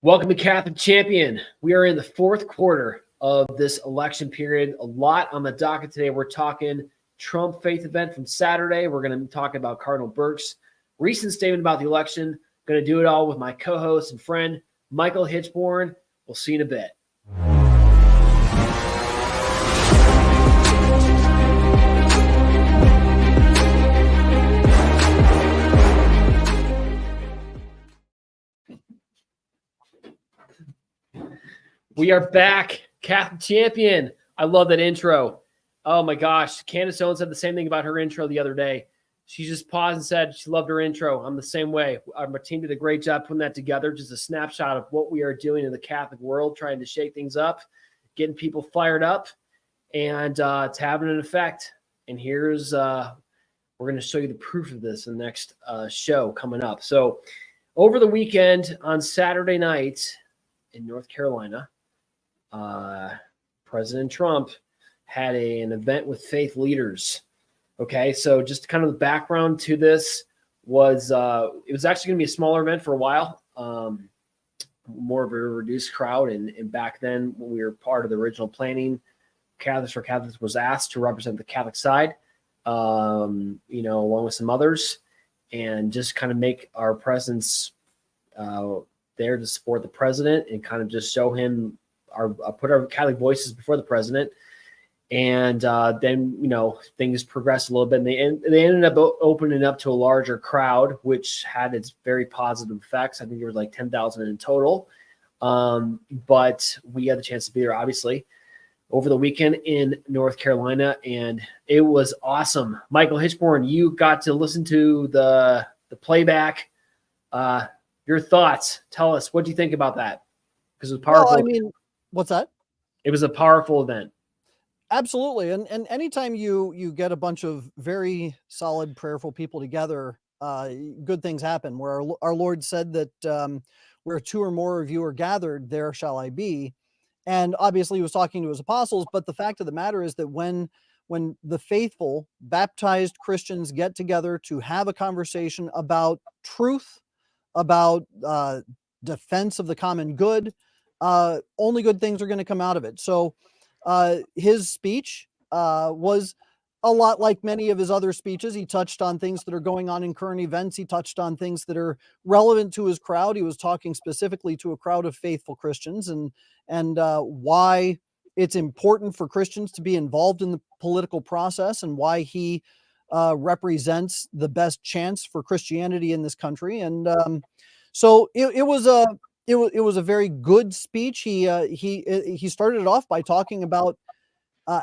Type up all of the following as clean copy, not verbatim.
Welcome to Catholic Champion. We are in the fourth quarter of this election period. A lot on the docket today. We're talking Trump faith event from Saturday. We're going to talk about Cardinal Burke's recent statement about the election. Going to do it all with my co-host and friend, Michael Hichborn. We'll see you in a bit. We are back, Catholic Champion. I love that intro. Oh my gosh. Candace Owens said the same thing about her intro the other day. She just paused and said she loved her intro. I'm the same way. Our team did a great job putting that together. Just a snapshot of what we are doing in the Catholic world, trying to shake things up, getting people fired up, and it's having an effect. And here's, we're going to show you the proof of this in the next show coming up. So over the weekend on Saturday night in North Carolina, President Trump had an event with faith leaders. Okay, so just kind of the background to this was it was actually going to be a smaller event for a while, more of a reduced crowd. And back then, when we were part of the original planning, Catholics for Catholics was asked to represent the Catholic side, along with some others, and just kind of make our presence there to support the president and kind of just show him put our Catholic voices before the president. And then, things progressed a little bit, and they ended up opening up to a larger crowd, which had its very positive effects. I think there was like 10,000 in total. But we had the chance to be there, obviously, over the weekend in North Carolina, and it was awesome. Michael Hichborn, you got to listen to the playback. Your thoughts. Tell us, what do you think about that? Because it was powerful. Well, what's that? It was a powerful event. Absolutely. And anytime you get a bunch of very solid, prayerful people together, good things happen. Where our Lord said that where two or more of you are gathered, there shall I be. And obviously he was talking to his apostles, but the fact of the matter is that when the faithful baptized Christians get together to have a conversation about truth, about defense of the common good, only good things are going to come out of it. So his speech was a lot like many of his other speeches. He touched on things that are going on in current events. He touched on things that are relevant to his crowd. He was talking specifically to a crowd of faithful Christians and why it's important for Christians to be involved in the political process and why he represents the best chance for Christianity in this country. And so it was a very good speech. He started it off by talking about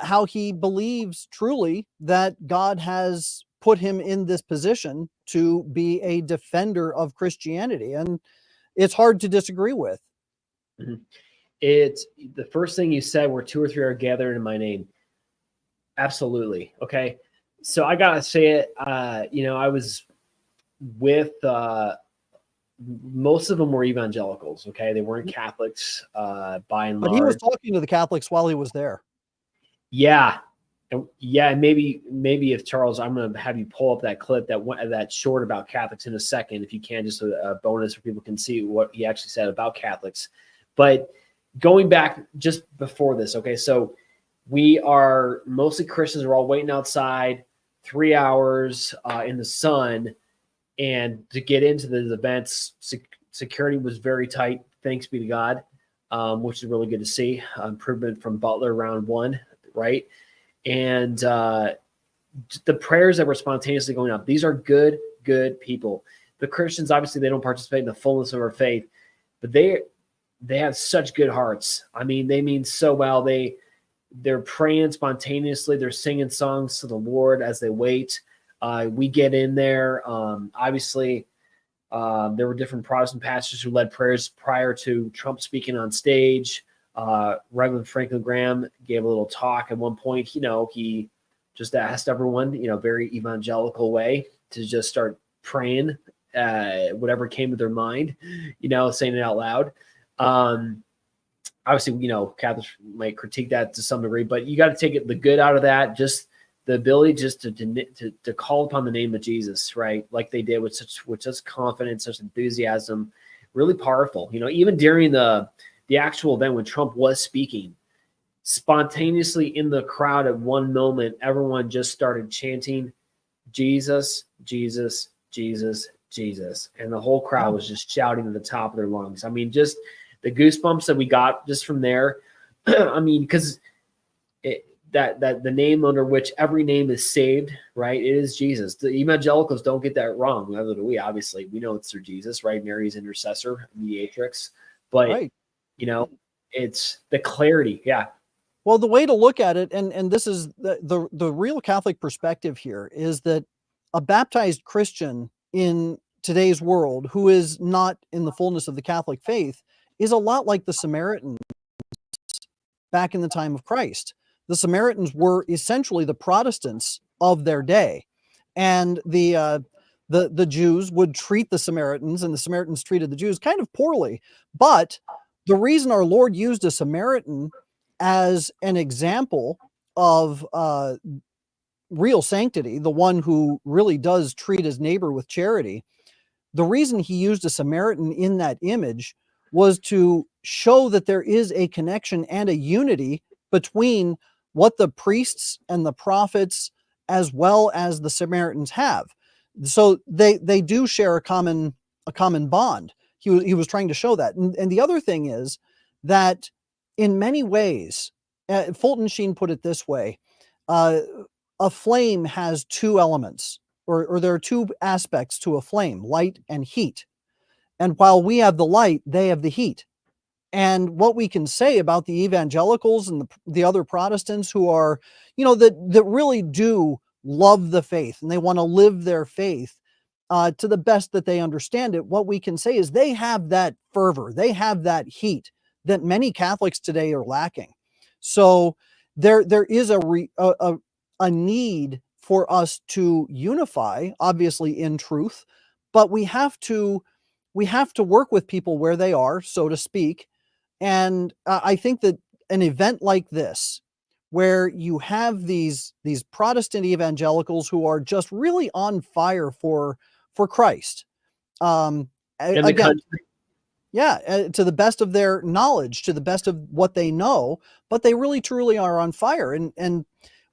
how he believes truly that God has put him in this position to be a defender of Christianity, and it's hard to disagree with. Mm-hmm. It's the first thing you said, where two or three are gathered in my name. Absolutely. Okay. So I gotta say it. I was with. Most of them were evangelicals. Okay, they weren't Catholics by and large. But he was talking to the Catholics while he was there. Yeah, and maybe if Charles, I'm going to have you pull up that clip that short about Catholics in a second, if you can, just a bonus so people can see what he actually said about Catholics. But going back just before this, okay, so we are mostly Christians. We're all waiting outside 3 hours in the sun. And to get into the events, security was very tight, thanks be to God, which is really good to see. Improvement from Butler round one, right? And the prayers that were spontaneously going up, these are good people. The Christians, obviously, they don't participate in the fullness of our faith, but they have such good hearts. I mean, they mean so well. They're praying spontaneously. They're singing songs to the Lord as they wait. We get in there. Obviously, there were different Protestant pastors who led prayers prior to Trump speaking on stage. Reverend Franklin Graham gave a little talk at one point. He just asked everyone, very evangelical way, to just start praying, whatever came to their mind, saying it out loud. Obviously, Catholics might critique that to some degree, but you got to take the good out of that. Just the ability just to call upon the name of Jesus, right? Like they did with such confidence, such enthusiasm, really powerful. You know, even during the actual event when Trump was speaking, spontaneously in the crowd at one moment, everyone just started chanting, Jesus, Jesus, Jesus, Jesus. And the whole crowd was just shouting at the top of their lungs. I mean, just the goosebumps that we got just from there. I mean, because that the name under which every name is saved, right? It is Jesus. The evangelicals don't get that wrong. Neither do we. Obviously, we know it's through Jesus, right? Mary's intercessor, mediatrix. But Right. you know, it's the clarity. Yeah. Well, the way to look at it, and this is the real Catholic perspective here, is that a baptized Christian in today's world who is not in the fullness of the Catholic faith is a lot like the Samaritan back in the time of Christ. The Samaritans were essentially the Protestants of their day, and the Jews would treat the Samaritans, and the Samaritans treated the Jews kind of poorly. But the reason our Lord used a Samaritan as an example of real sanctity, the one who really does treat his neighbor with charity, the reason he used a Samaritan in that image was to show that there is a connection and a unity between what the priests and the prophets as well as the Samaritans have. So they do share a common bond. He was trying to show that. And the other thing is that in many ways, Fulton Sheen put it this way, a flame has two elements, or there are two aspects to a flame, light and heat. And while we have the light, they have the heat. And what we can say about the evangelicals and the other Protestants who are, that really do love the faith and they want to live their faith to the best that they understand it, what we can say is they have that fervor, they have that heat that many Catholics today are lacking. So there is a need for us to unify, obviously in truth, but we have to work with people where they are, so to speak. And I think that an event like this, where you have these Protestant evangelicals who are just really on fire for Christ, again, to the best of their knowledge, to the best of what they know, but they really truly are on fire, and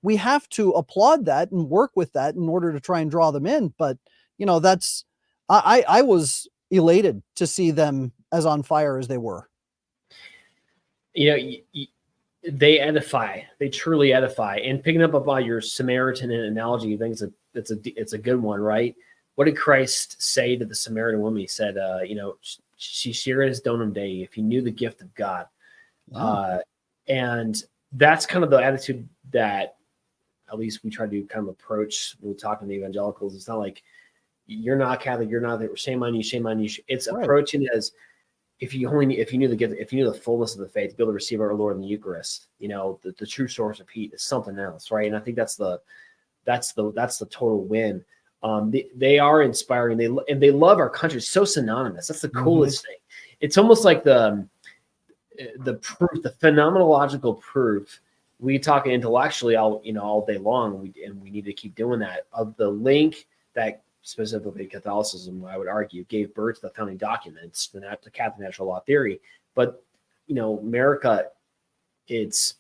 we have to applaud that and work with that in order to try and draw them in. But that's I was elated to see them as on fire as they were. They edify. They truly edify. And picking up about your Samaritan analogy, I think it's a good one, right? What did Christ say to the Samaritan woman? He said, she shares donum Dei, if you knew the gift of God. Wow. And that's kind of the attitude that at least we try to kind of approach when we talk to the evangelicals. It's not like you're not Catholic, you're not, shame on you, shame on you. It's right. Approaching it as if you knew the gift, if you knew the fullness of the faith, to be able to receive our Lord in the Eucharist, the true source of heat is something else, right? And I think that's the total win. They are inspiring. They love our country. It's so synonymous. That's the coolest thing. It's almost like the proof, the phenomenological proof. We talk intellectually all day long, and we need to keep doing that, of the link that specifically Catholicism, I would argue, gave birth to the founding documents, the Catholic natural law theory. But America, it's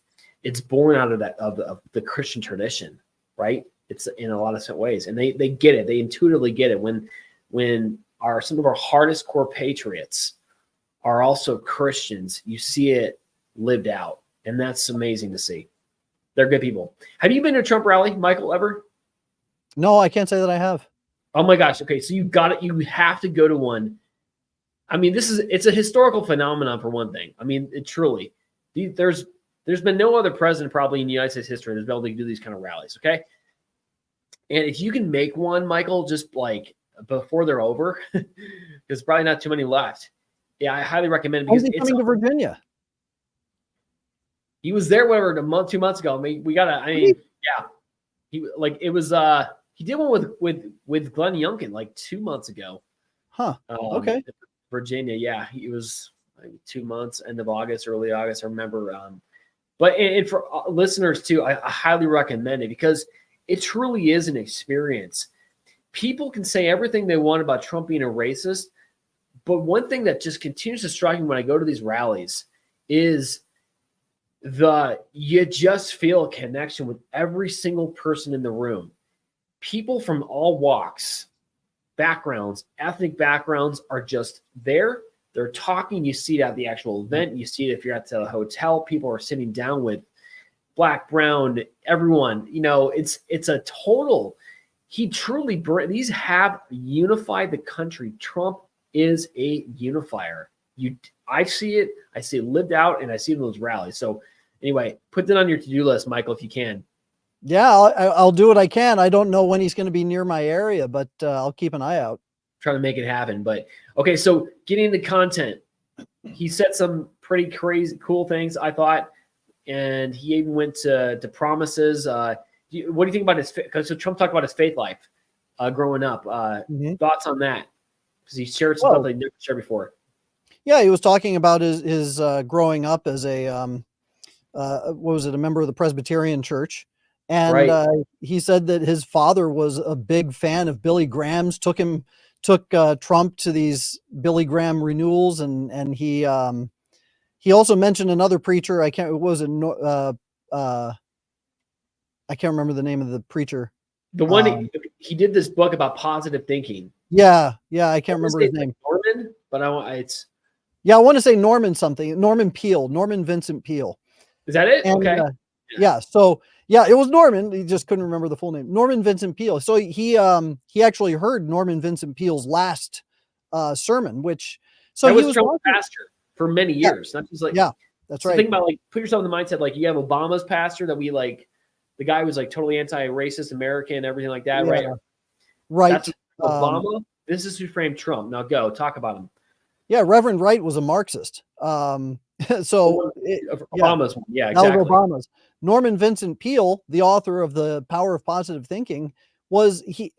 born out of that of the Christian tradition, right? It's in a lot of ways, and they get it. They intuitively get it when some of our hardest core patriots are also Christians. You see it lived out, and that's amazing to see. They're good people. Have you been to a Trump rally, Michael, ever? No, I can't say that I have. Oh my gosh. Okay. So you got it. You have to go to one. I mean, it's a historical phenomenon for one thing. I mean, there's been no other president probably in United States history that's been able to do these kind of rallies. Okay. And if you can make one, Michael, just like before they're over, there's probably not too many left. Yeah. I highly recommend it, because it's coming to Virginia. He was there, 2 months ago. I mean, yeah. He did one with Glenn Youngkin like 2 months ago. Huh. Okay. Virginia. Yeah. He was like 2 months, end of August, early August. I remember. But for listeners too, I highly recommend it, because it truly is an experience. People can say everything they want about Trump being a racist, But one thing that just continues to strike me when I go to these rallies is you just feel a connection with every single person in the room. People from all walks, backgrounds, ethnic backgrounds are just there. They're talking. You see it at the actual event. You see it if you're at the hotel. People are sitting down with black, brown, everyone. It's a total. He truly, these have unified the country. Trump is a unifier. I see it lived out, and I see it in those rallies. So anyway, put that on your to-do list, Michael, if you can. Yeah, I'll do what I can. I don't know when he's going to be near my area, but I'll keep an eye out. Trying to make it happen. But okay, so getting into content, he said some pretty crazy, cool things, I thought, and he even went to promises. What do you think about his? Because so Trump talked about his faith life growing up. Thoughts on that? Because he shared some stuff that he never shared before. Yeah, he was talking about his growing up as a a member of the Presbyterian Church. And he said that his father was a big fan of Billy Graham's, took Trump to these Billy Graham renewals. And he also mentioned another preacher. I can't remember the name of the preacher. The one he did this book about positive thinking. Yeah. I can't remember his name. Norman, but I want to say Norman something. Norman Vincent Peale. Is that it? Okay. Yeah. So yeah, it was Norman. He just couldn't remember the full name. Norman Vincent Peale. So he actually heard Norman Vincent Peale's last sermon, which he was Trump's pastor for many years. Not just that's right. Think about put yourself in the mindset you have Obama's pastor that we the guy was totally anti-racist American, everything like that, right? Right. That's Obama. This is who framed Trump. Now go talk about him. Yeah, Reverend Wright was a Marxist. So Obama's one. Yeah, exactly. That was Obama's. Norman Vincent Peale, the author of The Power of Positive Thinking, he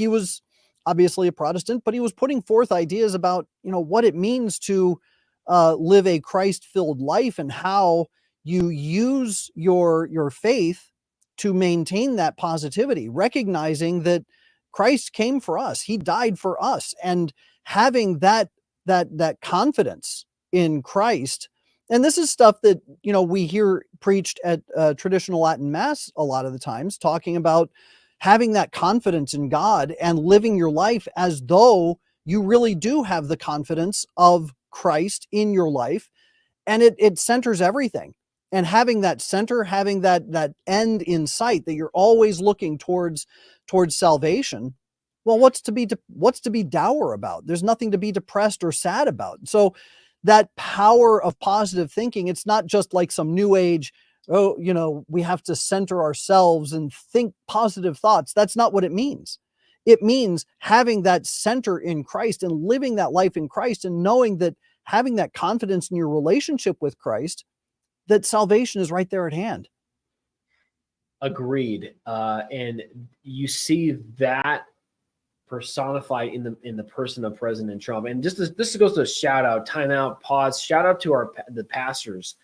was obviously a Protestant, but he was putting forth ideas about, what it means to live a Christ-filled life and how you use your faith to maintain that positivity, recognizing that Christ came for us. He died for us. And having that confidence in Christ. And this is stuff that, we hear preached at traditional Latin Mass a lot of the times, talking about having that confidence in God and living your life as though you really do have the confidence of Christ in your life. And it centers everything. And having that center, having that end in sight, that you're always looking towards salvation. Well, what's to be dour about? There's nothing to be depressed or sad about. So that power of positive thinking, it's not just like some new age, we have to center ourselves and think positive thoughts. That's not what it means. It means having that center in Christ and living that life in Christ and knowing that having that confidence in your relationship with Christ, that salvation is right there at hand. Agreed. And you see that personified in the person of President Trump. And this goes to a shout out, time out, pause, shout out to the pastors.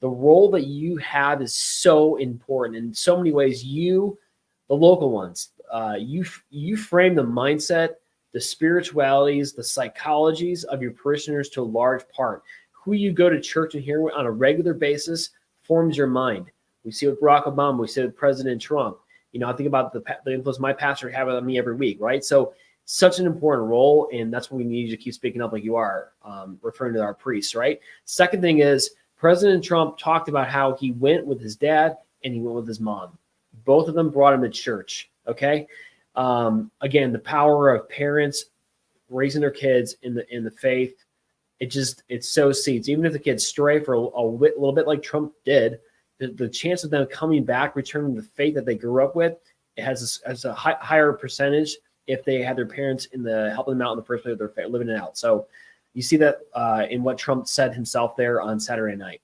The role that you have is so important in so many ways. The local ones, you frame the mindset, the spiritualities, the psychologies of your parishioners to a large part. Who you go to church and hear on a regular basis forms your mind. We see it with Barack Obama. We see it with President Trump. I think about the influence my pastor have on me every week, right? So such an important role, and that's what we need you to keep speaking up like you are, referring to our priests, right? Second thing is President Trump talked about how he went with his dad and he went with his mom. Both of them brought him to church, okay? Again, the power of parents raising their kids in the faith, it sows seeds. Even if the kids stray for a little bit like Trump did, the chance of them coming back, returning to the faith that they grew up with, it has a higher percentage if they had their parents helping them out in the first place, they're living it out. So you see that in what Trump said himself there on Saturday night.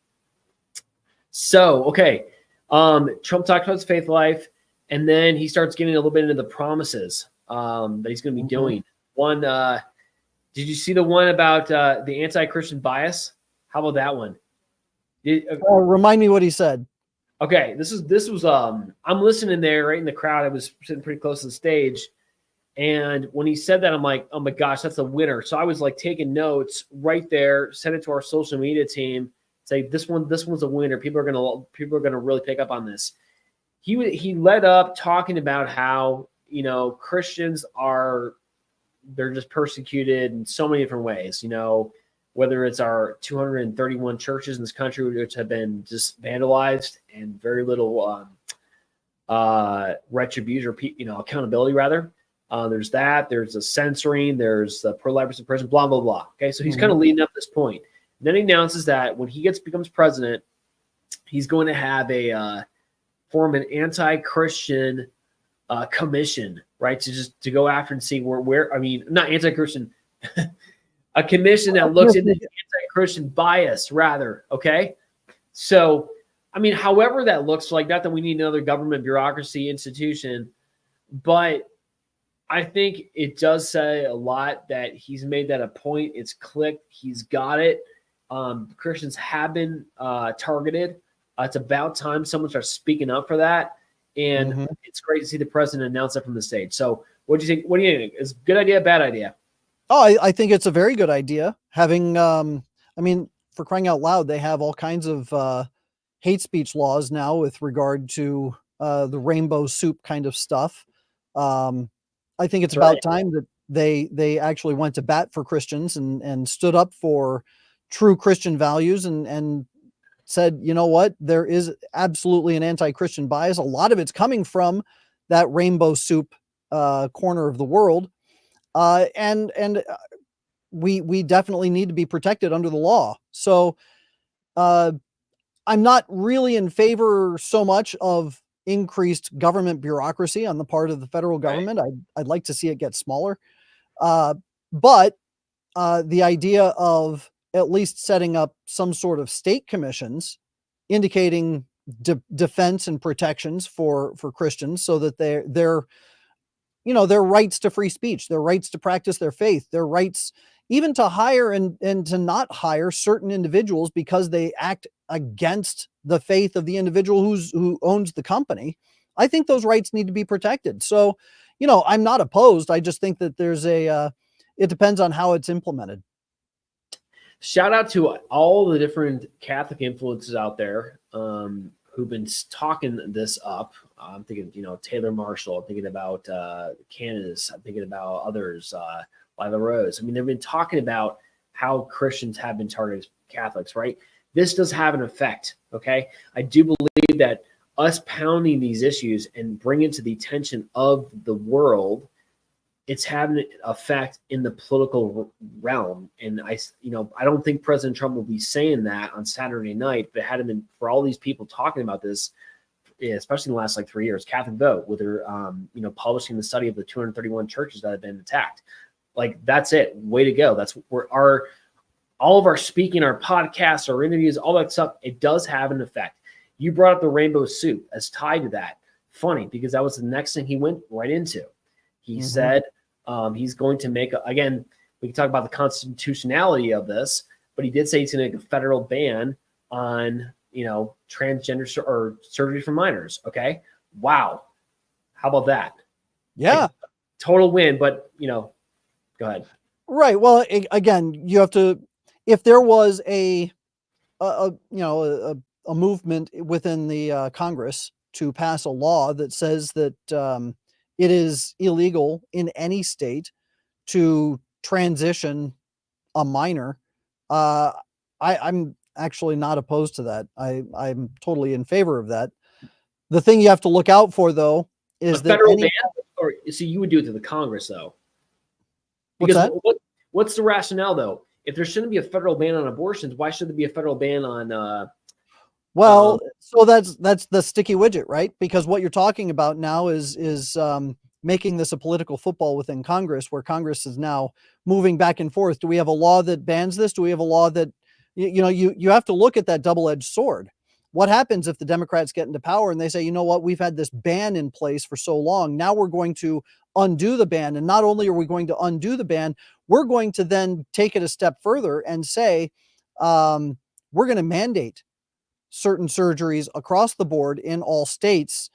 So, okay. Trump talked about his faith life, and then he starts getting a little bit into the promises that he's going to be doing. One, did you see the one about the anti-Christian bias? How about that one? Remind me what he said. Okay, this was I'm listening there right in the crowd. I was sitting pretty close to the stage, And when he said that, I'm like, oh my gosh, that's a winner. So I was like taking notes right there, send it to our social media team, say this one's a winner. People are gonna really pick up on this. He led up talking about how, you know, Christians they're just persecuted in so many different ways, you know, whether it's our 231 churches in this country which have been just vandalized and very little retribution or, you know, accountability rather. There's the censoring, there's the pro-life in prison, blah, blah, blah. Okay, so he's kind of leading up this point. And then he announces that when he becomes president, he's going to have form an anti-Christian commission, right? To go after and see where I mean, not anti-Christian, a commission that looks into anti-Christian bias, rather. Okay, so I mean, however that looks like, not that we need another government bureaucracy institution, but I think it does say a lot that he's made that a point. It's clicked. He's got it. Christians have been targeted. It's about time someone starts speaking up for that. And it's great to see the president announce that from the stage. So what do you think? What do you think? Is it a good idea, bad idea? Oh, I think it's a very good idea. Having, I mean, for crying out loud, they have all kinds of hate speech laws now with regard to the rainbow soup kind of stuff. I think it's about time that they actually went to bat for Christians and stood up for true Christian values and said, you know what, there is absolutely an anti-Christian bias. A lot of it's coming from that rainbow soup corner of the world. And we definitely need to be protected under the law. So I'm not really in favor so much of increased government bureaucracy on the part of the federal government. I'd like to see it get smaller. But the idea of at least setting up some sort of state commissions indicating defense and protections for Christians so that their you know, their rights to free speech, their rights to practice their faith, their rights even to hire and to not hire certain individuals because they act against the faith of the individual who owns the company. I think those rights need to be protected. So, you know, I'm not opposed. I just think that there's it depends on how it's implemented. Shout out to all the different Catholic influences out there who've been talking this up. I'm thinking, you know, Taylor Marshall. I'm thinking about Candace. I'm thinking about others, Lila Rose. I mean, they've been talking about how Christians have been targeted as Catholics, right? This does have an effect, okay? I do believe that us pounding these issues and bringing it to the attention of the world, it's having an effect in the political realm. And I don't think President Trump will be saying that on Saturday night, but had it been for all these people talking about this, especially in the last like 3 years, Catholic Vote, with their, publishing the study of the 231 churches that have been attacked. Like, that's it. Way to go. That's where all of our speaking, our podcasts, our interviews, all that stuff, it does have an effect. You brought up the rainbow soup as tied to that. Funny, because that was the next thing he went right into. He said he's going to make, again, we can talk about the constitutionality of this, but he did say he's going to make a federal ban on, transgender or surgery for minors. Okay. Wow. How about that? Yeah. Like, total win, but, go ahead. Right. Well, again, you have to, if there was a movement within the Congress to pass a law that says that it is illegal in any state to transition a minor, I'm actually not opposed to that. I'm totally in favor of that. The thing you have to look out for, though, is that federal ban, or so you would do it to the Congress, though. Because what's the rationale, though? If there shouldn't be a federal ban on abortions, why should there be a federal ban on? So that's the sticky widget, right? Because what you're talking about now is making this a political football within Congress, where Congress is now moving back and forth. Do we have a law that bans this? Do we have a law that, you have to look at that double-edged sword. What happens if the Democrats get into power and they say, you know what, we've had this ban in place for so long. Now we're going to undo the ban. And not only are we going to undo the ban, we're going to then take it a step further and say, we're going to mandate certain surgeries across the board in all states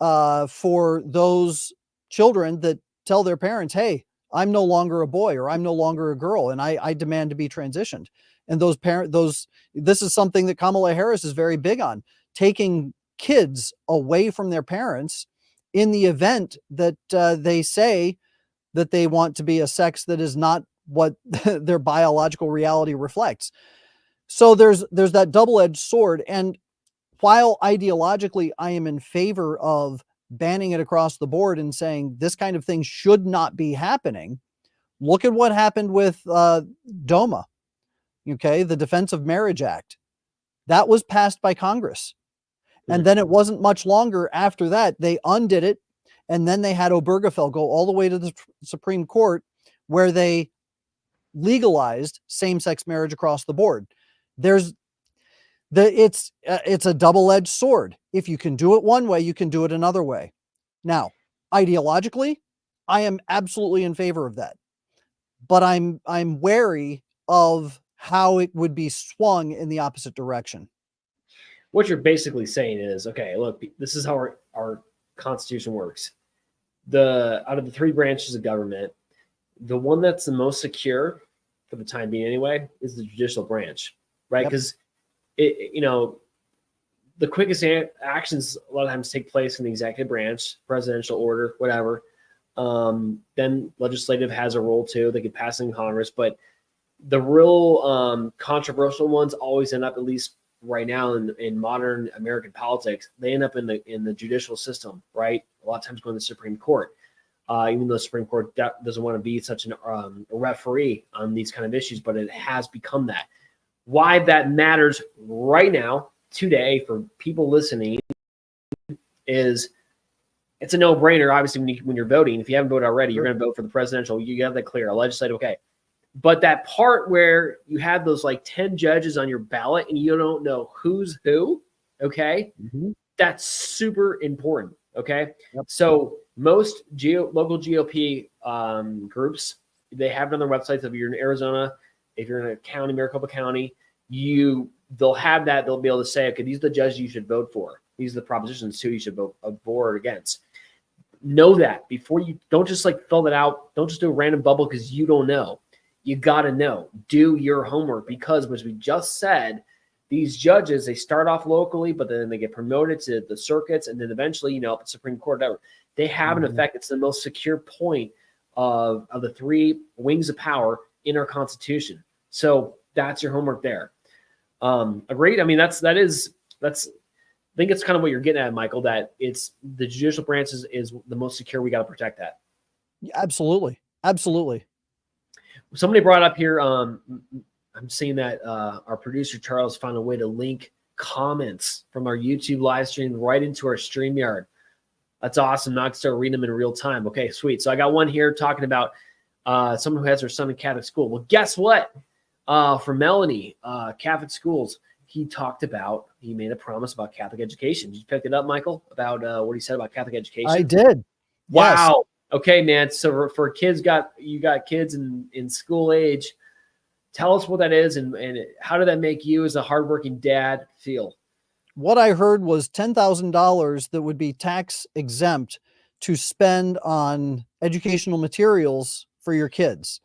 for those children that tell their parents, hey, I'm no longer a boy or I'm no longer a girl and I demand to be transitioned. And this is something that Kamala Harris is very big on, taking kids away from their parents in the event that they say that they want to be a sex that is not what their biological reality reflects. So there's that double-edged sword. And while ideologically I am in favor of banning it across the board and saying this kind of thing should not be happening, look at what happened with DOMA, okay, the Defense of Marriage Act. That was passed by Congress. And then it wasn't much longer after that, they undid it. And then they had Obergefell go all the way to the Supreme Court, where they legalized same-sex marriage across the board. It's a double-edged sword. If you can do it one way, you can do it another way. Now, ideologically, I am absolutely in favor of that, but I'm wary of how it would be swung in the opposite direction. What you're basically saying is, okay, look, this is how our Constitution works. Out of the three branches of government, the one that's the most secure for the time being anyway is the judicial branch, right? Because the quickest actions a lot of times take place in the executive branch, presidential order, whatever. Then legislative has a role too. They could pass in Congress, but the real controversial ones always end up, at least right now in modern American politics, they end up in the judicial system, right? A lot of times going to the Supreme Court, even though the Supreme Court doesn't want to be such a referee on these kind of issues, but it has become that. Why that matters right now, today, for people listening, is it's a no-brainer. Obviously, when you're voting, if you haven't voted already, you're going to vote for the presidential. You have that clear. Legislative, okay. But that part where you have those like 10 judges on your ballot and you don't know who's who, okay, that's super important, okay? So most local GOP groups, they have it on their websites. If you're in Arizona, if you're in a county, Maricopa County, they'll have that. They'll be able to say, okay, these are the judges you should vote for. These are the propositions too you should vote for or against. Know that before you don't just like fill that out. Don't just do a random bubble because you don't know. You got to know. Do your homework, because as we just said, these judges, they start off locally, but then they get promoted to the circuits, and then eventually, the Supreme Court, whatever. They have an effect. It's the most secure point of the three wings of power in our Constitution. So that's your homework there. Agreed? I mean, that's I think it's kind of what you're getting at, Michael, that it's the judicial branch is the most secure. We got to protect that. Absolutely. Absolutely. Somebody brought up here, I'm seeing that our producer Charles found a way to link comments from our YouTube live stream right into our StreamYard. That's awesome. Now I can start reading them in real time. Okay, sweet. So I got one here talking about someone who has their son in Catholic school. Well, guess what? For Melanie, Catholic schools, he made a promise about Catholic education. Did you pick it up, Michael, about what he said about Catholic education? I did. Wow. Yes. Okay, man. So for kids, you got kids in school age. Tell us what that is and how did that make you as a hardworking dad feel? What I heard was $10,000 that would be tax exempt to spend on educational materials for your kids.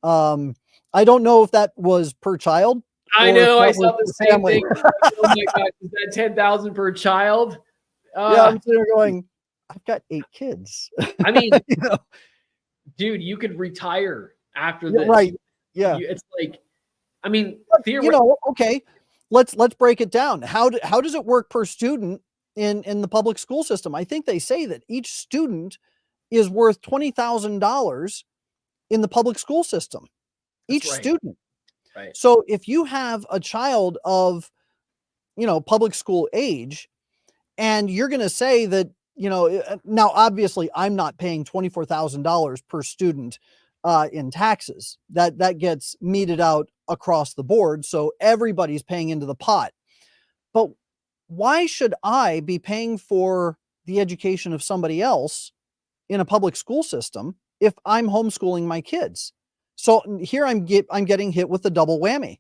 I don't know if that was per child. I know. I saw the same thing. Oh my God. Is that 10,000 per child? Yeah, I'm sitting there going, I've got 8 kids. I mean, dude, you could retire after this. Right. Yeah. It's like, I mean, okay, let's break it down. How does it work per student in the public school system? I think they say that each student is worth $20,000 in the public school system. Each student. Right. So if you have a child of, public school age, and you're going to say that, now obviously I'm not paying $24,000 per student in taxes. That gets meted out across the board. So everybody's paying into the pot. But why should I be paying for the education of somebody else in a public school system if I'm homeschooling my kids? So here I'm getting hit with the double whammy.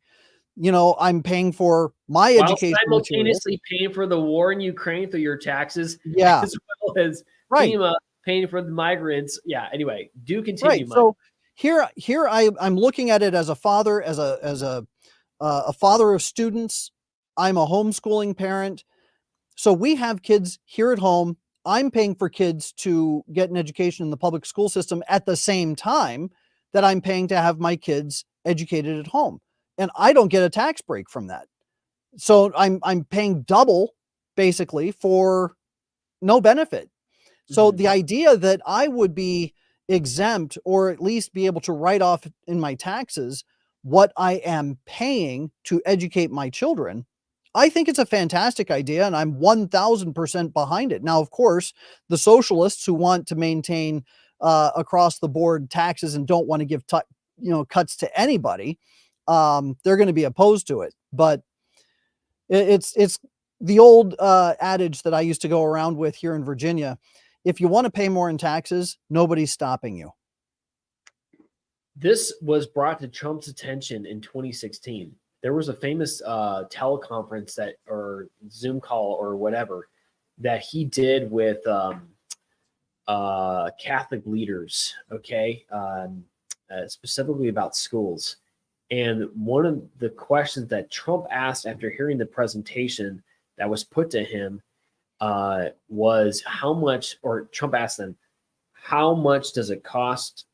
I'm paying for my education, simultaneously paying for the war in Ukraine through your taxes, yeah, as well as right. FEMA paying for the migrants. Yeah. Anyway, do continue, Right. Mike. So I'm looking at it as a father, as a father of students. I'm a homeschooling parent. So we have kids here at home. I'm paying for kids to get an education in the public school system at the same time that I'm paying to have my kids educated at home. And I don't get a tax break from that. So I'm paying double basically for no benefit. So the idea that I would be exempt or at least be able to write off in my taxes what I am paying to educate my children, I think it's a fantastic idea and I'm 1000% behind it. Now, of course, the socialists who want to maintain across the board taxes and don't want to give cuts to anybody, they're going to be opposed to it. But it's the old adage that I used to go around with here in Virginia. If you want to pay more in taxes, nobody's stopping you. This was brought to Trump's attention in 2016. There was a famous teleconference or Zoom call or whatever that he did with Catholic leaders, okay, specifically about schools. And one of the questions that Trump asked after hearing the presentation that was put to him was how much, or Trump asked them, how much does it cost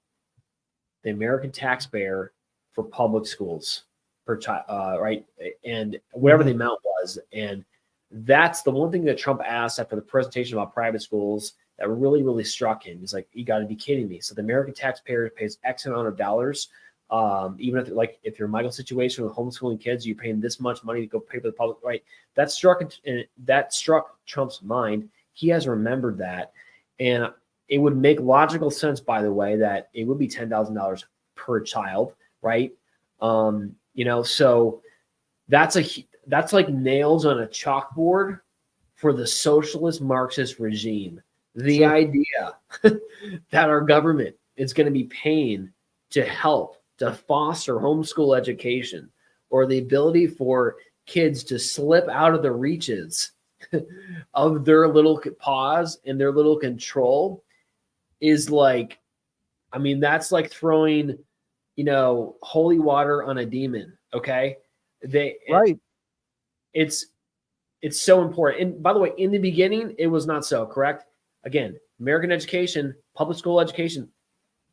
the American taxpayer for public schools per child, right? And whatever the amount was. And that's the one thing that Trump asked after the presentation about private schools that really, really struck him. He's like, you got to be kidding me. So the American taxpayer pays X amount of dollars. Even if you're in Michael's situation with homeschooling kids, you're paying this much money to go pay for the public, right? That struck Trump's mind. He has remembered that. And it would make logical sense, by the way, that it would be $10,000 per child, right? So that's like nails on a chalkboard for the socialist Marxist regime. The idea that our government is going to be paying to help to foster homeschool education, or the ability for kids to slip out of the reaches of their little paws and their little control, is like, I mean, that's like throwing, holy water on a demon. Okay. It's so important. And by the way, in the beginning, it was not so, correct? Again, American education, public school education.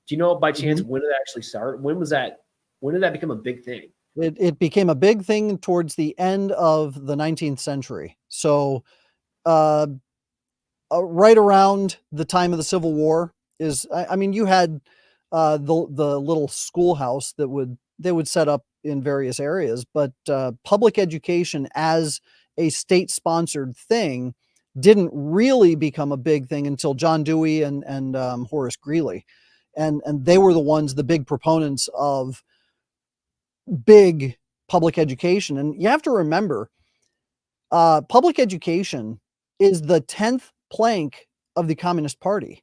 Do you know by chance when did it actually start? When did that become a big thing? It became a big thing towards the end of the 19th century. So, right around the time of the Civil War you had the little schoolhouse that they would set up in various areas, but public education as a state-sponsored thing didn't really become a big thing until John Dewey and Horace Greeley, and they were the big proponents of big public education. And you have to remember, public education is the 10th plank of the Communist Party.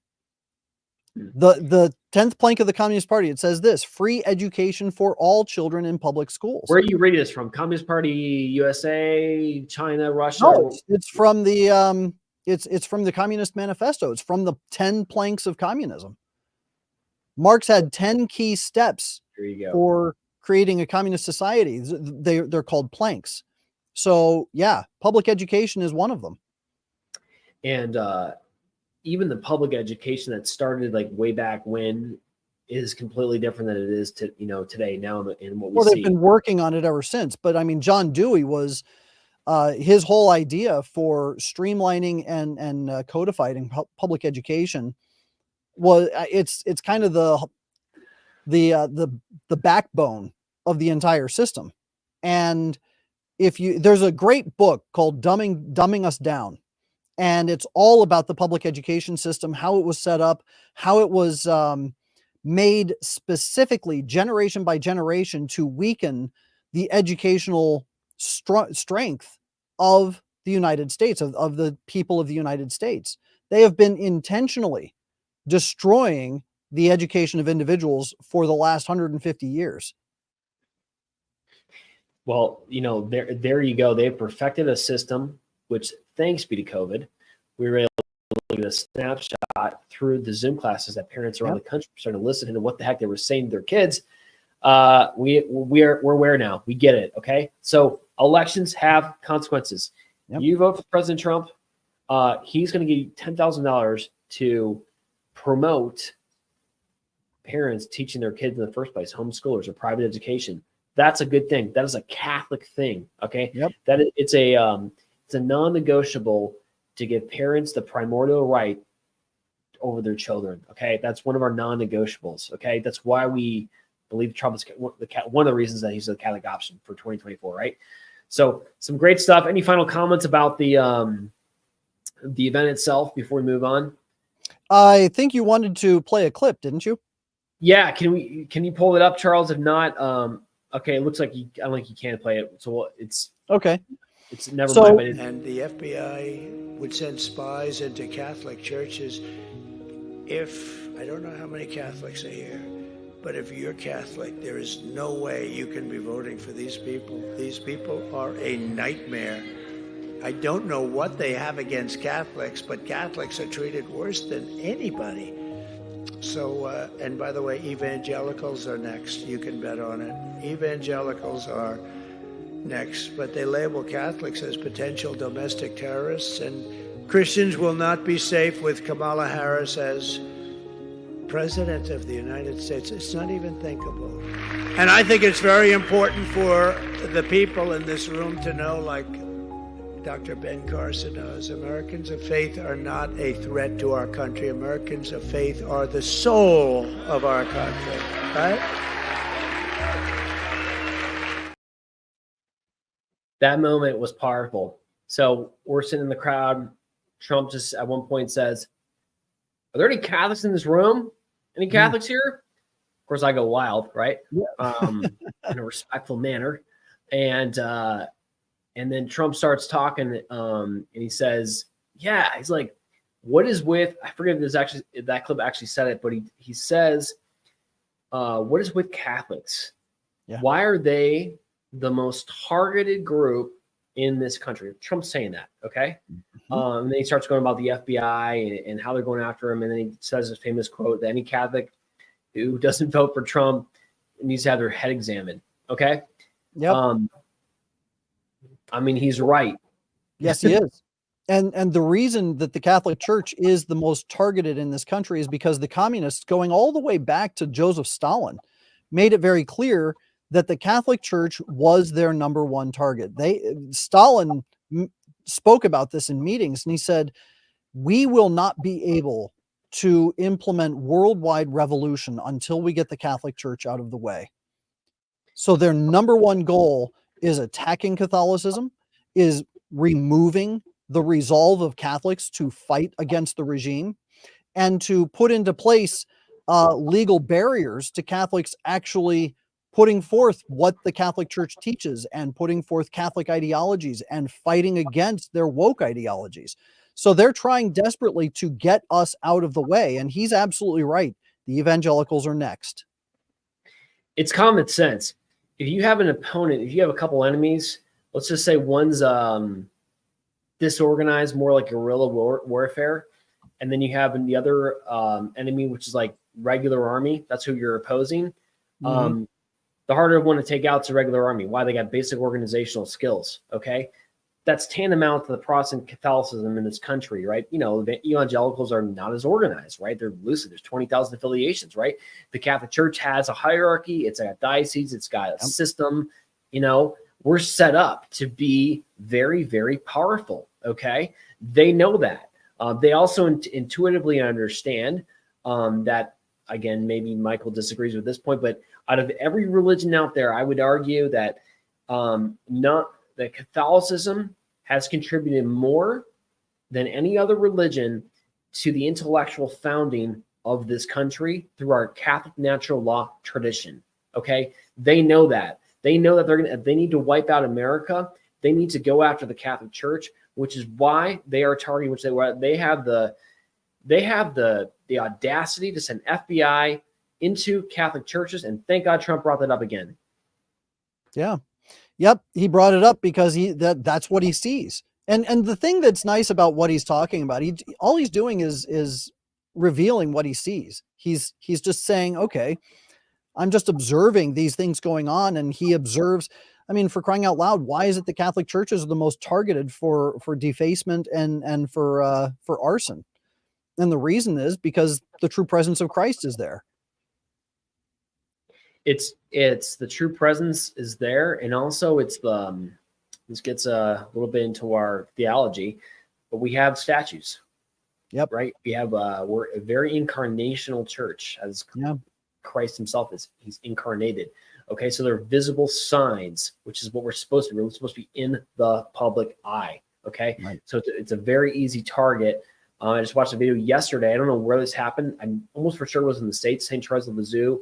The 10th plank of the Communist Party, it says this: free education for all children in public schools. Where are you reading this from? Communist Party USA, China, Russia? No, it's from the it's from the Communist Manifesto. It's from the 10 planks of communism. Marx had 10 key steps for creating a communist society. They're called planks. So yeah, public education is one of them. And even the public education that started like way back when is completely different than it is today now in what we see. They've been working on it ever since. But I mean, John Dewey was his whole idea for streamlining and codifying public education was it's kind of the backbone of the entire system. And there's a great book called Dumbing Us Down. And it's all about the public education system, how it was set up, how it was made specifically generation by generation to weaken the educational strength of the United States, of the people of the United States. They have been intentionally destroying the education of individuals for the last 150 years. Well, there you go. They've perfected a system, which thanks be to COVID, we were able looking at a snapshot through the Zoom classes that parents around the country are starting to listen to what the heck they were saying to their kids. We're aware now. We get it. Okay. So elections have consequences. Yep. You vote for President Trump. He's going to give you $10,000 to promote parents teaching their kids in the first place, homeschoolers or private education. That's a good thing. That is a Catholic thing. Okay. Yep. It's a non-negotiable to give parents the primordial right over their children. Okay. That's one of our non-negotiables. Okay. That's why we believe Trump is one of the reasons that he's the Catholic option for 2024. Right. So some great stuff. Any final comments about the event itself before we move on? I think you wanted to play a clip, didn't you? Yeah. Can you pull it up, Charles? If not, okay. It looks like I don't think you can play it. So it's okay. It's never mind. And the FBI would send spies into Catholic churches. I don't know how many Catholics are here, but if you're Catholic, there is no way you can be voting for these people. These people are a nightmare. I don't know what they have against Catholics, but Catholics are treated worse than anybody. So, and by the way, evangelicals are next. You can bet on it. Evangelicals are next, but they label Catholics as potential domestic terrorists, and Christians will not be safe with Kamala Harris as President of the United States. It's not even thinkable. And I think it's very important for the people in this room to know, like Dr. Ben Carson knows, Americans of faith are not a threat to our country. Americans of faith are the soul of our country, right? That moment was powerful. So we're sitting in the crowd. Trump just at one point says, "Are there any Catholics in this room? Any Catholics here?" Of course, I go wild, right? Yeah. In a respectful manner. And then Trump starts talking, and he says, "Yeah." He's like, "What is with?" I forget if that clip actually said it, but he says, "What is with Catholics? Yeah. Why are they the most targeted group in this country?" Trump's saying that, okay? Mm-hmm. And then he starts going about the FBI and how they're going after him. And then he says his famous quote that any Catholic who doesn't vote for Trump needs to have their head examined, okay? Yep. I mean, he's right. Yes, he is. And the reason that the Catholic Church is the most targeted in this country is because the communists, going all the way back to Joseph Stalin, made it very clear that the Catholic Church was their number one target. Stalin spoke about this in meetings, and he said, "We will not be able to implement worldwide revolution until we get the Catholic Church out of the way." So their number one goal is attacking Catholicism, is removing the resolve of Catholics to fight against the regime, and to put into place legal barriers to Catholics actually putting forth what the Catholic Church teaches and putting forth Catholic ideologies and fighting against their woke ideologies. So they're trying desperately to get us out of the way. And he's absolutely right. The evangelicals are next. It's common sense. If you have an opponent, if you have a couple enemies, let's just say one's disorganized, more like guerrilla warfare, and then you have the other enemy, which is like regular army. That's who you're opposing. Mm-hmm. The harder one to take out is the regular army. Why? They got basic organizational skills. Okay. That's tantamount to the Protestant Catholicism in this country, right? You know, the evangelicals are not as organized, right? They're loose. There's 20,000 affiliations, right? The Catholic Church has a hierarchy. It's got diocese. It's got a system. You know, we're set up to be very, very powerful. Okay. They know that. They also intuitively understand that, again, maybe Michael disagrees with this point, but out of every religion out there, I would argue that that Catholicism has contributed more than any other religion to the intellectual founding of this country through our Catholic natural law tradition. Okay, they know that. They know that they need to wipe out America. They need to go after the Catholic Church, which is why they are targeting. Which they have the audacity to send FBI into Catholic churches, and thank God Trump brought that up again. Yeah. Yep. He brought it up because that's what he sees. And the thing that's nice about what he's talking about, all he's doing is revealing what he sees. He's just saying, okay, I'm just observing these things going on, and he observes. I mean, for crying out loud, why is it the Catholic churches are the most targeted for defacement and for arson? And the reason is because the true presence of Christ is there. It's the true presence is there, and also it's the this gets a little bit into our theology, but we have statues. Yep. Right. We have we're a very incarnational church, as Christ himself is. He's incarnated. Okay, so they're visible signs, which is what we're supposed to be. We're supposed to be in the public eye. Okay, right. So it's a very easy target. I just watched a video yesterday. I don't know where this happened. I'm almost for sure it was in the States, St. Charles of Lisieux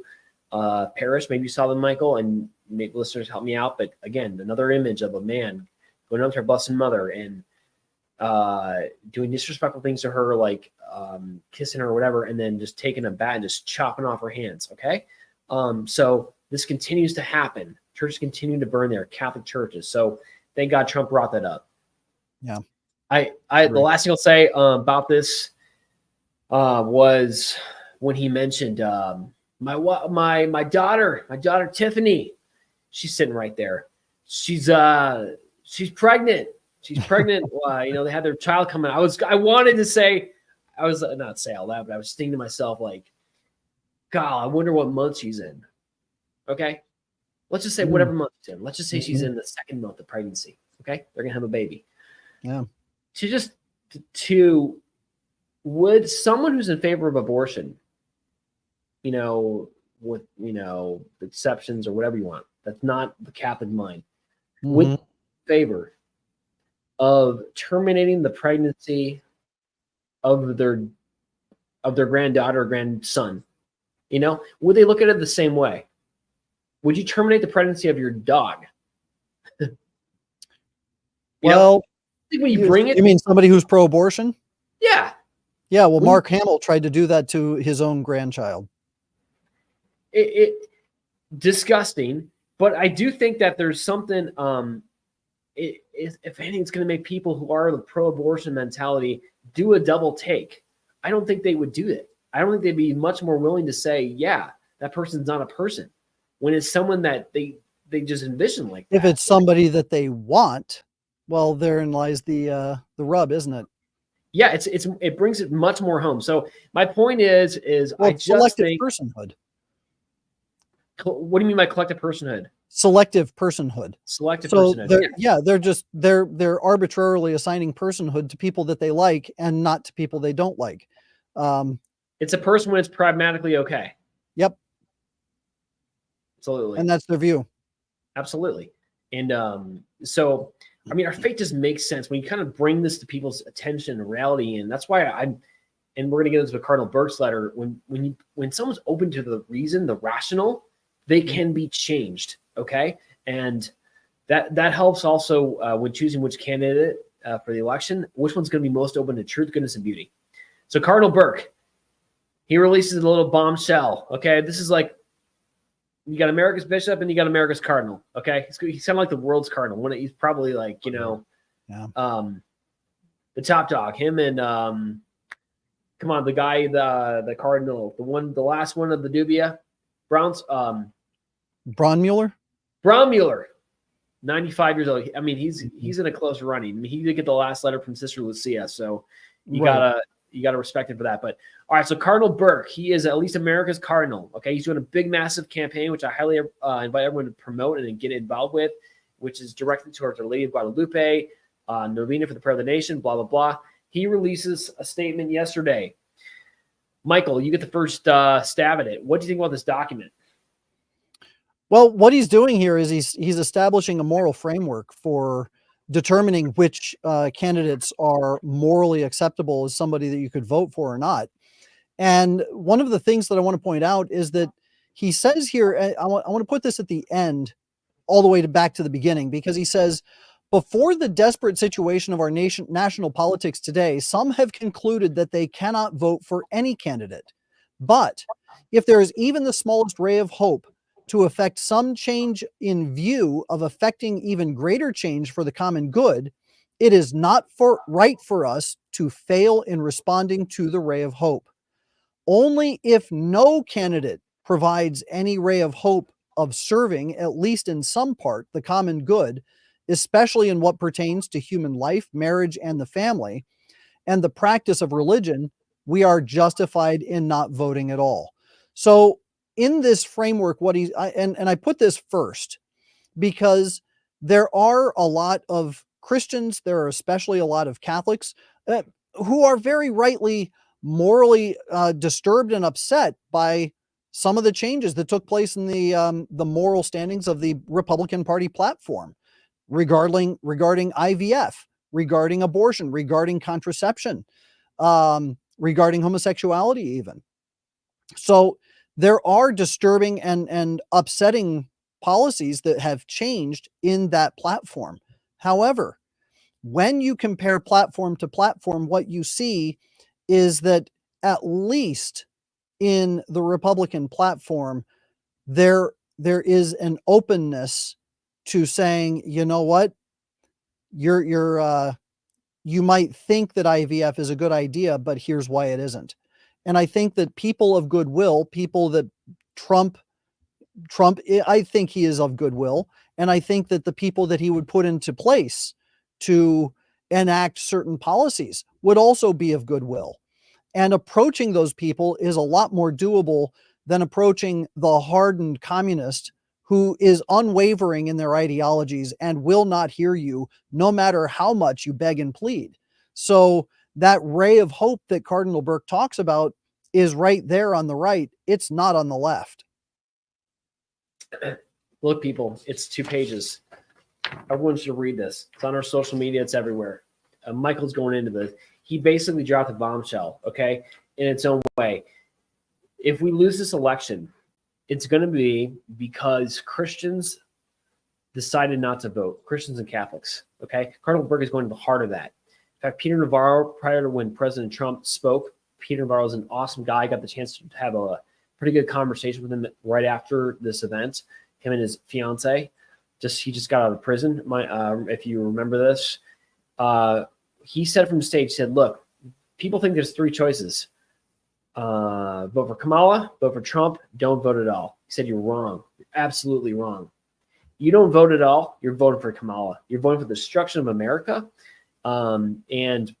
parish. Maybe you saw them, Michael, and maybe listeners help me out. But again, another image of a man going up to her Blessed Mother and doing disrespectful things to her, like kissing her or whatever, and then just taking a bat and just chopping off her hands. Okay, so this continues to happen. Churches continue to burn there, Catholic churches. So thank God Trump brought that up. Yeah. The last thing I'll say about this was when he mentioned my daughter Tiffany. She's sitting right there. She's pregnant. She's pregnant. They had their child coming. I wanted to say, I was not say out loud, but I was thinking to myself like, God, I wonder what month she's in. Okay, let's just say whatever month she's in. Let's just say she's in the second month of pregnancy. Okay, they're gonna have a baby. Yeah. Would someone who's in favor of abortion, with exceptions or whatever you want, that's not the Catholic mind, would favor of terminating the pregnancy of their granddaughter or grandson? Would they look at it the same way? Would you terminate the pregnancy of your dog? Well, when you bring it, you mean somebody who's pro-abortion? Yeah. Yeah. Well, Mark Hamill tried to do that to his own grandchild. It disgusting, but I do think that there's something. If anything, it's going to make people who are the pro-abortion mentality do a double take. I don't think they would do it. I don't think they'd be much more willing to say, yeah, that person's not a person, when it's someone that they just envision like that. If it's somebody that they want, well, therein lies the rub, isn't it? Yeah, it brings it much more home. So my point is I just think personhood. What do you mean by collective personhood? Selective personhood. Selective so personhood. They're arbitrarily assigning personhood to people that they like and not to people they don't like. It's a person when it's pragmatically okay. Yep. Absolutely. And that's their view. Absolutely. And so, I mean, our faith just makes sense when you kind of bring this to people's attention and reality. And that's why and we're going to get into the Cardinal Burke's letter. When someone's open to the reason, the rational, they can be changed. Okay. And that helps also when choosing which candidate for the election, which one's going to be most open to truth, goodness, and beauty. So Cardinal Burke, he releases a little bombshell. Okay. This is like, you got America's bishop and you got America's cardinal. Okay. He's kind of like the world's cardinal. He's probably like, the top dog, him and, come on, the guy, the cardinal, the last one of the Dubia Browns, Braunmuller, 95 years old. I mean, he's in a close running. I mean, he did get the last letter from Sister Lucia. So you gotta respect him for that. But all right, so Cardinal Burke, he is at least America's cardinal. Okay, he's doing a big, massive campaign, which I highly invite everyone to promote and get involved with, which is directed towards Our Lady of Guadalupe, novena for the prayer of the nation, blah blah blah. He releases a statement yesterday. Michael, you get the first stab at it. What do you think about this document? Well, what he's doing here is he's establishing a moral framework for determining which candidates are morally acceptable as somebody that you could vote for or not. And one of the things that I want to point out is that he says here, I want to put this at the end, all the way back to the beginning, because he says, before the desperate situation of our national politics today, some have concluded that they cannot vote for any candidate. But if there is even the smallest ray of hope to effect some change in view of effecting even greater change for the common good, It is not right for us to fail in responding to the ray of hope. Only if no candidate provides any ray of hope of serving, at least in some part, the common good, especially in what pertains to human life, marriage, and the family, and the practice of religion, we are justified in not voting at all. So in this framework, I put this first because there are a lot of Christians, there are especially a lot of Catholics who are very rightly morally disturbed and upset by some of the changes that took place in the moral standings of the Republican Party platform regarding IVF, regarding abortion, regarding contraception, regarding homosexuality even. So there are disturbing and upsetting policies that have changed in that platform. However, when you compare platform to platform, what you see is that at least in the Republican platform, there is an openness to saying, you know what, you might think that IVF is a good idea, but here's why it isn't. And I think that people of goodwill, people that Trump, I think he is of goodwill. And I think that the people that he would put into place to enact certain policies would also be of goodwill. And approaching those people is a lot more doable than approaching the hardened communist who is unwavering in their ideologies and will not hear you no matter how much you beg and plead. So that ray of hope that Cardinal Burke talks about is right there on the right. It's not on the left. Look, people, it's 2 pages. Everyone should read this. It's on our social media. It's everywhere. Michael's going into this. He basically dropped a bombshell, okay, in its own way. If we lose this election, it's going to be because Christians decided not to vote, Christians and Catholics, okay? Cardinal Burke is going to the heart of that. In fact, Peter Navarro, prior to when President Trump spoke, Peter Navarro is an awesome guy. I got the chance to have a pretty good conversation with him right after this event, him and his fiance. He just got out of prison, if you remember this. He said from the stage, he said, look, people think there's 3 choices. Vote for Kamala, vote for Trump, don't vote at all. He said, you're wrong. You're absolutely wrong. You don't vote at all, you're voting for Kamala. You're voting for the destruction of America. And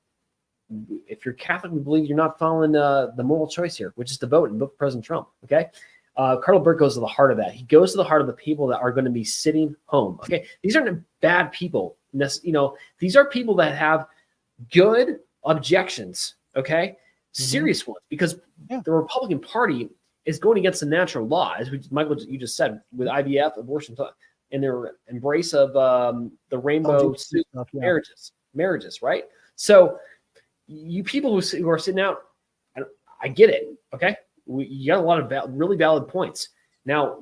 if you're Catholic, we believe you're not following the moral choice here, which is to vote and vote for President Trump, okay? Cardinal Burke goes to the heart of that. He goes to the heart of the people that are going to be sitting home, okay? These aren't bad people. These are people that have good objections, okay? Serious ones, because the Republican Party is going against the natural law, as Michael, you just said, with IVF, abortion, and their embrace of the rainbow marriages, right? So you people who are sitting out, I get it, okay? You got a lot of really valid points. Now,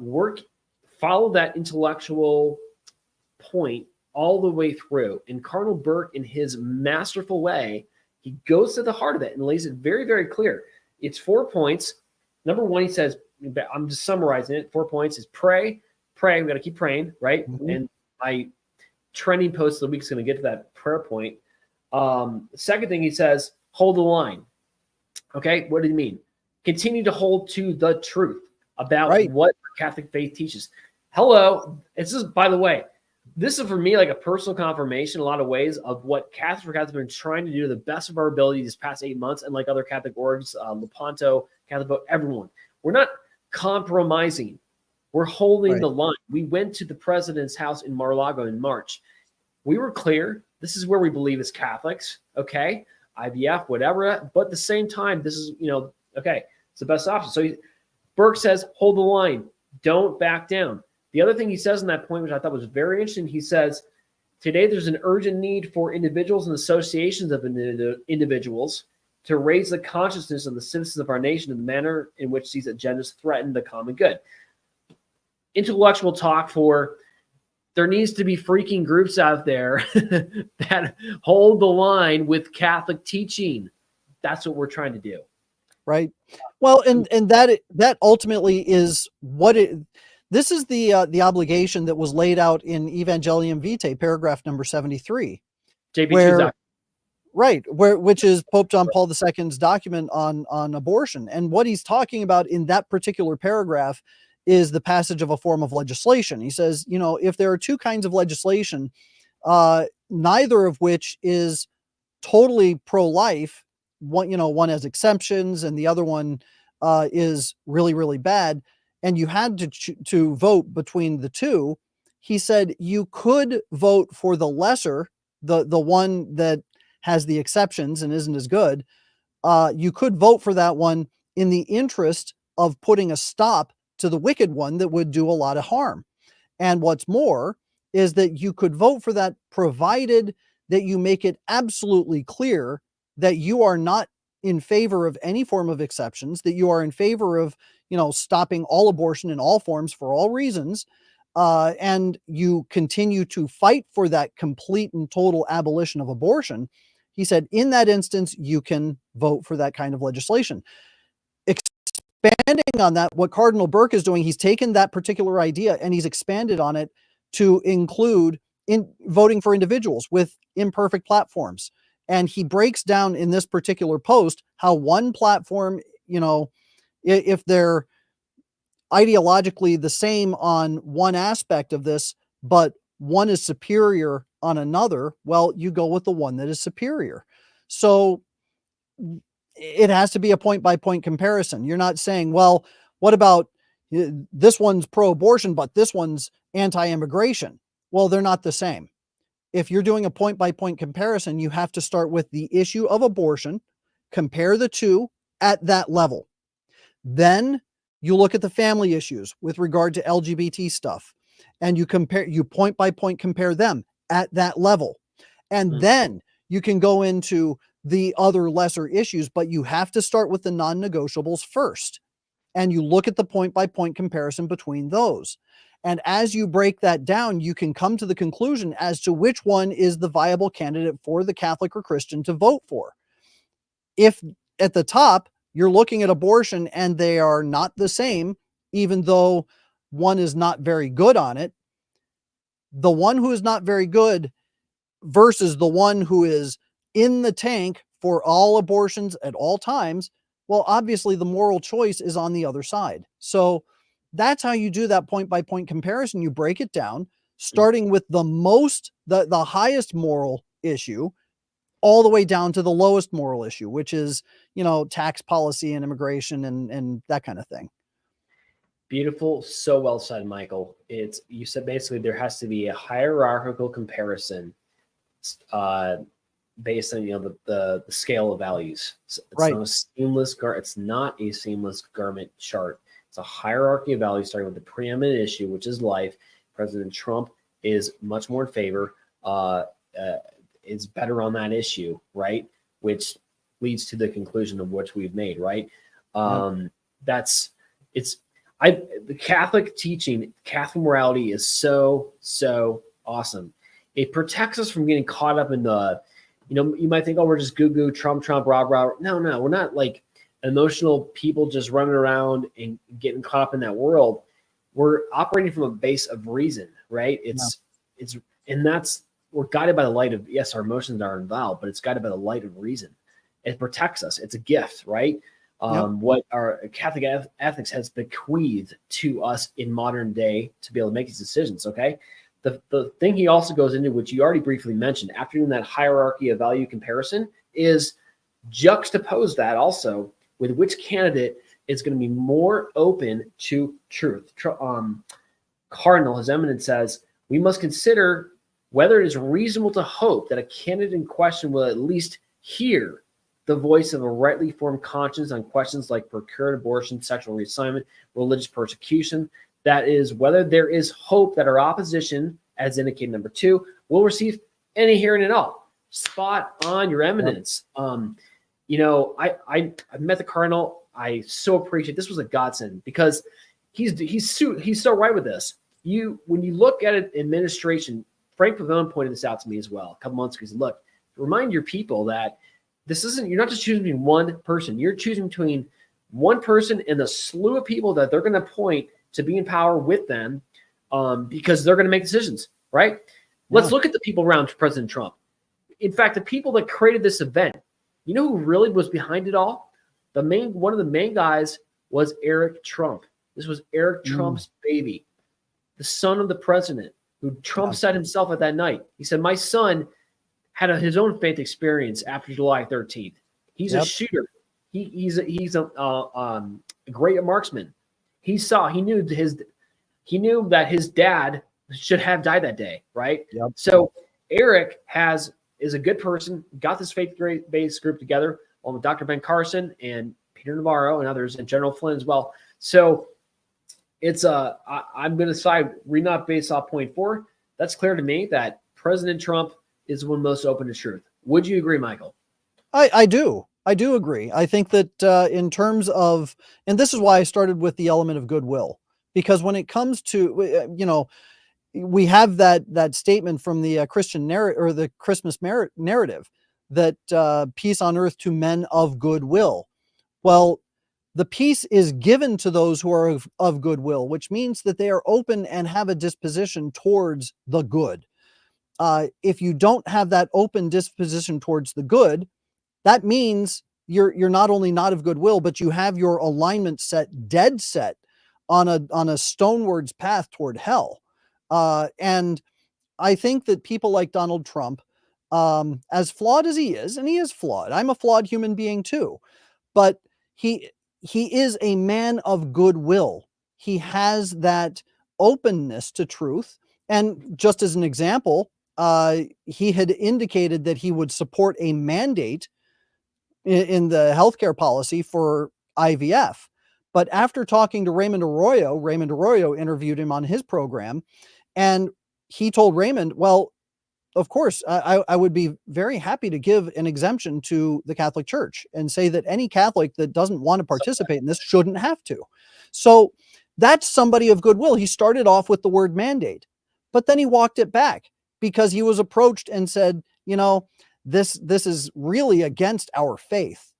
follow that intellectual point all the way through. And Cardinal Burke, in his masterful way, he goes to the heart of it and lays it very, very clear. It's 4 points. Number 1, he says, I'm just summarizing it. 4 points is pray. We got to keep praying, right? Mm-hmm. And my trending post of the week is going to get to that prayer point. The second thing he says, hold the line. Okay, what did he mean? Continue to hold to the truth about what Catholic faith teaches. Hello. This is, by the way, this is for me like a personal confirmation in a lot of ways of what Catholics have been trying to do to the best of our ability these past 8 months, and like other Catholic orgs, Lepanto, Catholic Vote, everyone. We're not compromising. We're holding the line. We went to the president's house in Mar-a-Lago in March. We were clear. This is where we believe as Catholics, okay? IVF, whatever. But at the same time, this is, okay, it's the best option. So Burke says, hold the line. Don't back down. The other thing he says in that point, which I thought was very interesting, he says, today there's an urgent need for individuals and associations of individuals to raise the consciousness of the citizens of our nation in the manner in which these agendas threaten the common good. Intellectual talk for there needs to be freaking groups out there that hold the line with Catholic teaching. That's what we're trying to do. Right. Well, and that ultimately is what this is the obligation that was laid out in Evangelium Vitae, paragraph number 73, JP2's right, which is Pope John Paul II's document on abortion. And what he's talking about in that particular paragraph is the passage of a form of legislation. He says, if there are two kinds of legislation, neither of which is totally pro-life, one has exemptions and the other one is really, really bad, and you had to vote between the two, he said you could vote for the lesser, the one that has the exceptions and isn't as good. You could vote for that one in the interest of putting a stop to the wicked one that would do a lot of harm. And what's more is that you could vote for that provided that you make it absolutely clear that you are not in favor of any form of exceptions, that you are in favor of, stopping all abortion in all forms for all reasons, and you continue to fight for that complete and total abolition of abortion. He said, in that instance, you can vote for that kind of legislation. Expanding on that, what Cardinal Burke is doing, he's taken that particular idea and he's expanded on it to include in voting for individuals with imperfect platforms. And he breaks down in this particular post how one platform, if they're ideologically the same on one aspect of this, but one is superior on another, well, you go with the one that is superior. So it has to be a point-by-point comparison. You're not saying, well, what about this one's pro-abortion, but this one's anti-immigration? Well, they're not the same. If you're doing a point-by-point comparison, you have to start with the issue of abortion, compare the two at that level. Then you look at the family issues with regard to LGBT stuff, and you point-by-point compare them at that level. And then you can go into the other lesser issues, but you have to start with the non-negotiables first. And you look at the point-by-point comparison between those. And as you break that down, you can come to the conclusion as to which one is the viable candidate for the Catholic or Christian to vote for. If at the top, you're looking at abortion and they are not the same, even though one is not very good on it, the one who is not very good versus the one who is in the tank for all abortions at all times, well, obviously the moral choice is on the other side. So that's how you do that point-by-point comparison. You break it down, starting with the highest moral issue, all the way down to the lowest moral issue, which is, tax policy and immigration and that kind of thing. Beautiful. So well said, Michael. You said basically there has to be a hierarchical comparison based on the scale of values. It's right. It's not a seamless garment chart. It's a hierarchy of values starting with the preeminent issue, which is life. President Trump is much more in favor. Is better on that issue, right? Which leads to the conclusion of which we've made, right? The Catholic teaching, Catholic morality is so awesome. It protects us from getting caught up in the, you might think, oh, we're just goo, Trump, rah. No, we're not like emotional people just running around and getting caught up in that world. We're operating from a base of reason, right? We're guided by the light of, yes, our emotions are involved, but it's guided by the light of reason. It protects us. It's a gift, right? What our Catholic ethics has bequeathed to us in modern day to be able to make these decisions, okay? The thing he also goes into, which you already briefly mentioned, after doing that hierarchy of value comparison, is juxtapose that also with which candidate is going to be more open to truth. Cardinal, His Eminence, says, we must consider whether it is reasonable to hope that a candidate in question will at least hear the voice of a rightly formed conscience on questions like procured abortion, sexual reassignment, religious persecution. That is, whether there is hope that our opposition, as indicated number 2, will receive any hearing at all. Spot on, Your Eminence. I met the Cardinal. I so appreciate this. Was a godsend because he's so right with this. When you look at it, administration, Frank Pavone pointed this out to me as well a couple months ago. He said, look, remind your people that you're not just choosing between one person. You're choosing between one person and the slew of people that they're going to appoint to be in power with them because they're going to make decisions, right? Yeah. Let's look at the people around President Trump. in fact, the people that created this event, you know who really was behind it all? One of the main guys was Eric Trump. This was Eric Trump's baby, the son of the president, who Trump said himself at that night. He said, my son had his own faith experience after July 13th. He's a shooter. He's a great marksman. He knew that his dad should have died that day, right? Yep. So Eric is a good person, got this faith-based group together along with Dr. Ben Carson and Peter Navarro and others, and General Flynn as well. So it's I'm going to side reading off based off point 4. That's clear to me that President Trump is the one most open to truth. Would you agree, Michael? I do agree. I think that in terms of, and this is why I started with the element of goodwill, because when it comes to, we have that statement from the Christian narrative, or the Christmas narrative, that peace on earth to men of goodwill. Well, the peace is given to those who are of goodwill, which means that they are open and have a disposition towards the good. If you don't have that open disposition towards the good, that means you're not only not of goodwill, but you have your alignment dead set on a stonewards path toward hell. And I think that people like Donald Trump, as flawed as he is, and he is flawed, I'm a flawed human being too, but he is a man of goodwill. He has that openness to truth. And just as an example, he had indicated that he would support a mandate in the healthcare policy for IVF. But after talking to Raymond Arroyo interviewed him on his program, and he told Raymond, well, of course, I would be very happy to give an exemption to the Catholic Church and say that any Catholic that doesn't want to participate in this shouldn't have to. So that's somebody of goodwill. He started off with the word mandate, but then he walked it back because he was approached and said, this is really against our faith.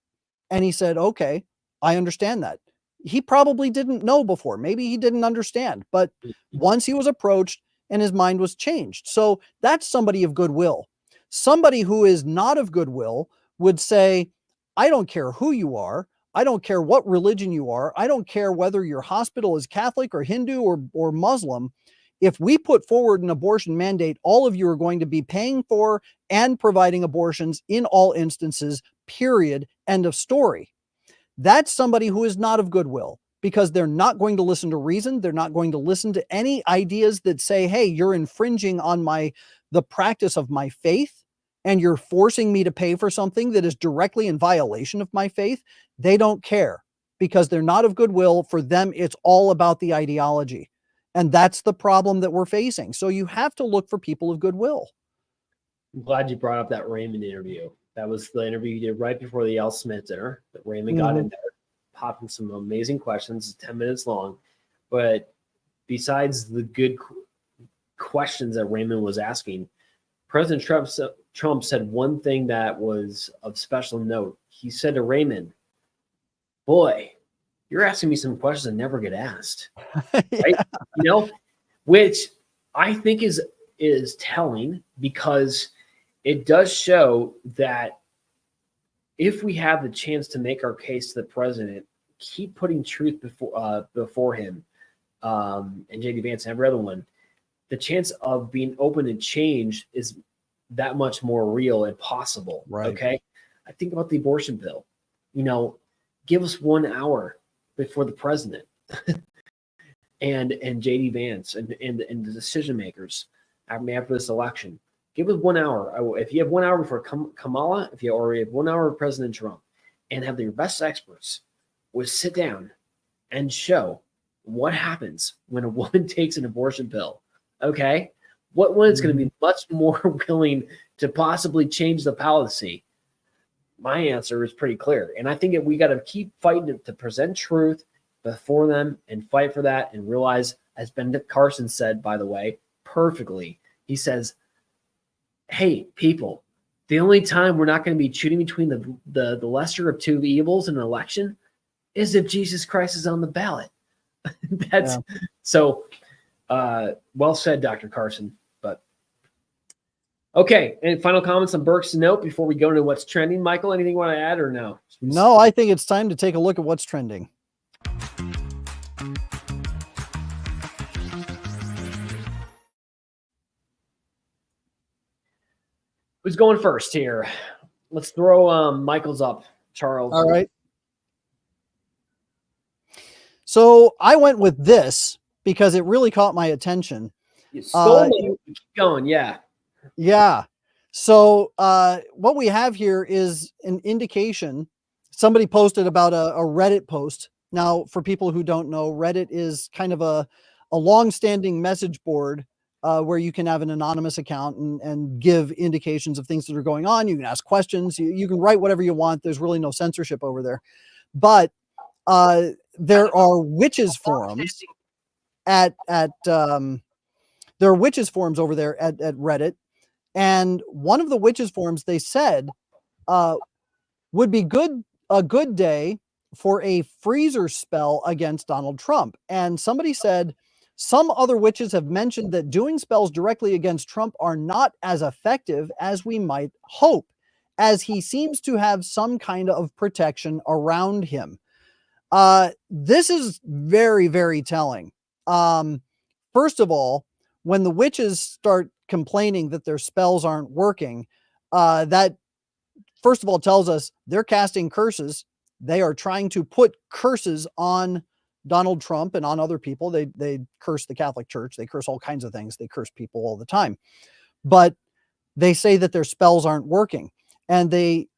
And he said, okay, I understand that. He probably didn't know before. Maybe he didn't understand, but once he was approached, and his mind was changed. So that's somebody of goodwill. Somebody who is not of goodwill would say, I don't care who you are. I don't care what religion you are. I don't care whether your hospital is Catholic or Hindu or Muslim. If we put forward an abortion mandate, all of you are going to be paying for and providing abortions in all instances, period, end of story. That's somebody who is not of goodwill, because they're not going to listen to reason. They're not going to listen to any ideas that say, hey, you're infringing on the practice of my faith, and you're forcing me to pay for something that is directly in violation of my faith. They don't care, because they're not of goodwill. For them, it's all about the ideology. And that's the problem that we're facing. So you have to look for people of goodwill. I'm glad you brought up that Raymond interview. That was the interview you did right before the Al Smith dinner that Raymond got in there. Popping some amazing questions, 10 minutes long. But besides the good questions that Raymond was asking, President Trump said one thing that was of special note. He said to Raymond, boy, you're asking me some questions that never get asked. Right? Which I think is telling, because it does show that if we have the chance to make our case to the president, keep putting truth before him, and J.D. Vance and every other one, the chance of being open to change is that much more real and possible. Right. Okay. I think about the abortion bill. Give us 1 hour before the president and J.D. Vance and the decision makers after this election. Give us 1 hour. If you have 1 hour before Kamala, if you already have 1 hour with President Trump, and have your best experts would sit down and show what happens when a woman takes an abortion pill. Okay? What one is going to be much more willing to possibly change the policy? My answer is pretty clear. And I think that we got to keep fighting to present truth before them and fight for that, and realize, as Ben Carson said, by the way, perfectly, he says, hey, people, the only time we're not going to be choosing between the lesser of two evils in an election is if Jesus Christ is on the ballot. So well said, Dr. Carson. But Okay, and final comments on Burke's note before we go into what's trending. Michael, anything you want to add or no? No, I think it's time to take a look at what's trending. Who's going first here? Let's throw Michael's up, Charles. All right. So I went with this because it really caught my attention. You stole me. Keep going. Yeah. Yeah. So what we have here is an indication. Somebody posted about a Reddit post. Now, for people who don't know, Reddit is kind of a long-standing message board where you can have an anonymous account and give indications of things that are going on. You can ask questions. You can write whatever you want. There's really no censorship over there. But there are witches forums there are witches forums over there at Reddit. And one of the witches forums, they said, would be a good day for a freezer spell against Donald Trump. And somebody said, some other witches have mentioned that doing spells directly against Trump are not as effective as we might hope, as he seems to have some kind of protection around him. This is very, very telling. First of all, when the witches start complaining that their spells aren't working, that first of all tells us they're casting curses. They are trying to put curses on Donald Trump and on other people. They curse the Catholic Church. They curse all kinds of things. They curse people all the time. But they say that their spells aren't working. And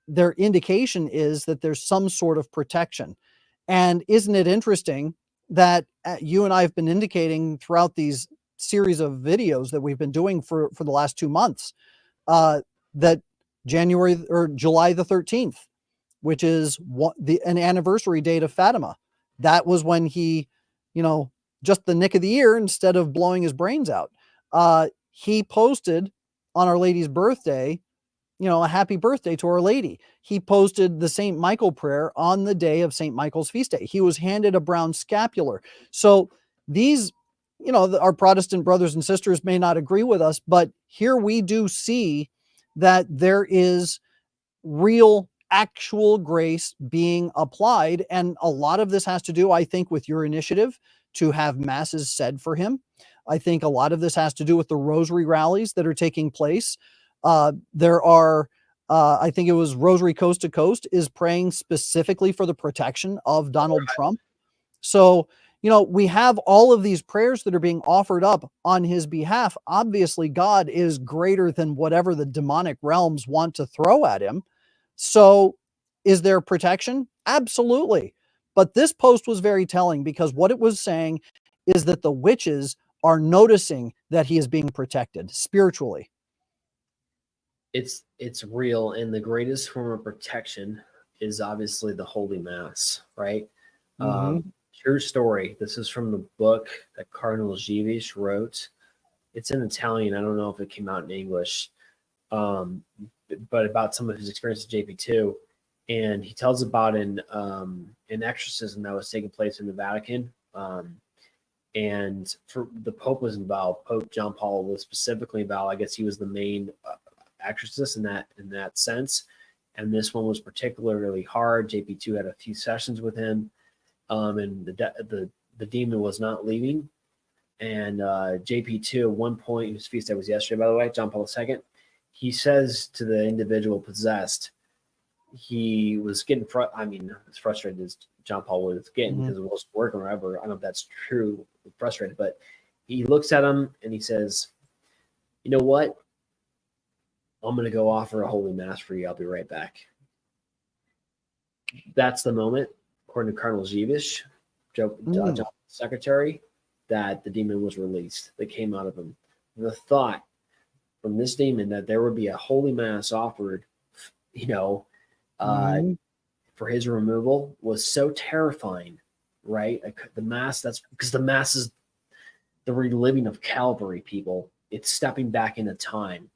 their indication is that there's some sort of protection. And isn't it interesting that you and I have been indicating throughout these series of videos that we've been doing for the last 2 months, that January or July the 13th, which is an anniversary date of Fatima. That was when he, just the nick of the ear, instead of blowing his brains out, he posted on Our Lady's birthday, a happy birthday to Our Lady. He posted the St. Michael prayer on the day of St. Michael's feast day. He was handed a brown scapular. So these, our Protestant brothers and sisters may not agree with us, but here we do see that there is real, actual grace being applied. And a lot of this has to do, I think, with your initiative to have masses said for him. I think a lot of this has to do with the rosary rallies that are taking place. There are, I think it was Rosary Coast to Coast is praying specifically for the protection of Donald Trump. So, we have all of these prayers that are being offered up on his behalf. Obviously, God is greater than whatever the demonic realms want to throw at him. So is there protection? Absolutely. But this post was very telling because what it was saying is that the witches are noticing that he is being protected spiritually. It's real, and the greatest form of protection is obviously the Holy Mass, right? True story. This is from the book that Cardinal Burke wrote. It's in Italian. I don't know if it came out in English, but about some of his experience at JP2, and he tells about an exorcism that was taking place in the Vatican. And for the Pope was involved. Pope John Paul was specifically involved. I guess he was the main exorcist in that sense. And this one was particularly hard. JP2 had a few sessions with him, and the demon was not leaving. And JP2 at one point, his feast day was yesterday, by the way, John Paul II. He says to the individual possessed, he was getting as frustrated as John Paul was getting because it wasn't working or whatever. I don't know if that's true, frustrated, but he looks at him and he says, "You know what? I'm going to go offer a holy mass for you. I'll be right back." That's the moment, according to Cardinal Burke, John's secretary, that the demon was released. That came out of him. The thought from this demon that there would be a holy mass offered, for his removal was so terrifying, right? The mass, that's because the mass is the reliving of Calvary, people. It's stepping back into time,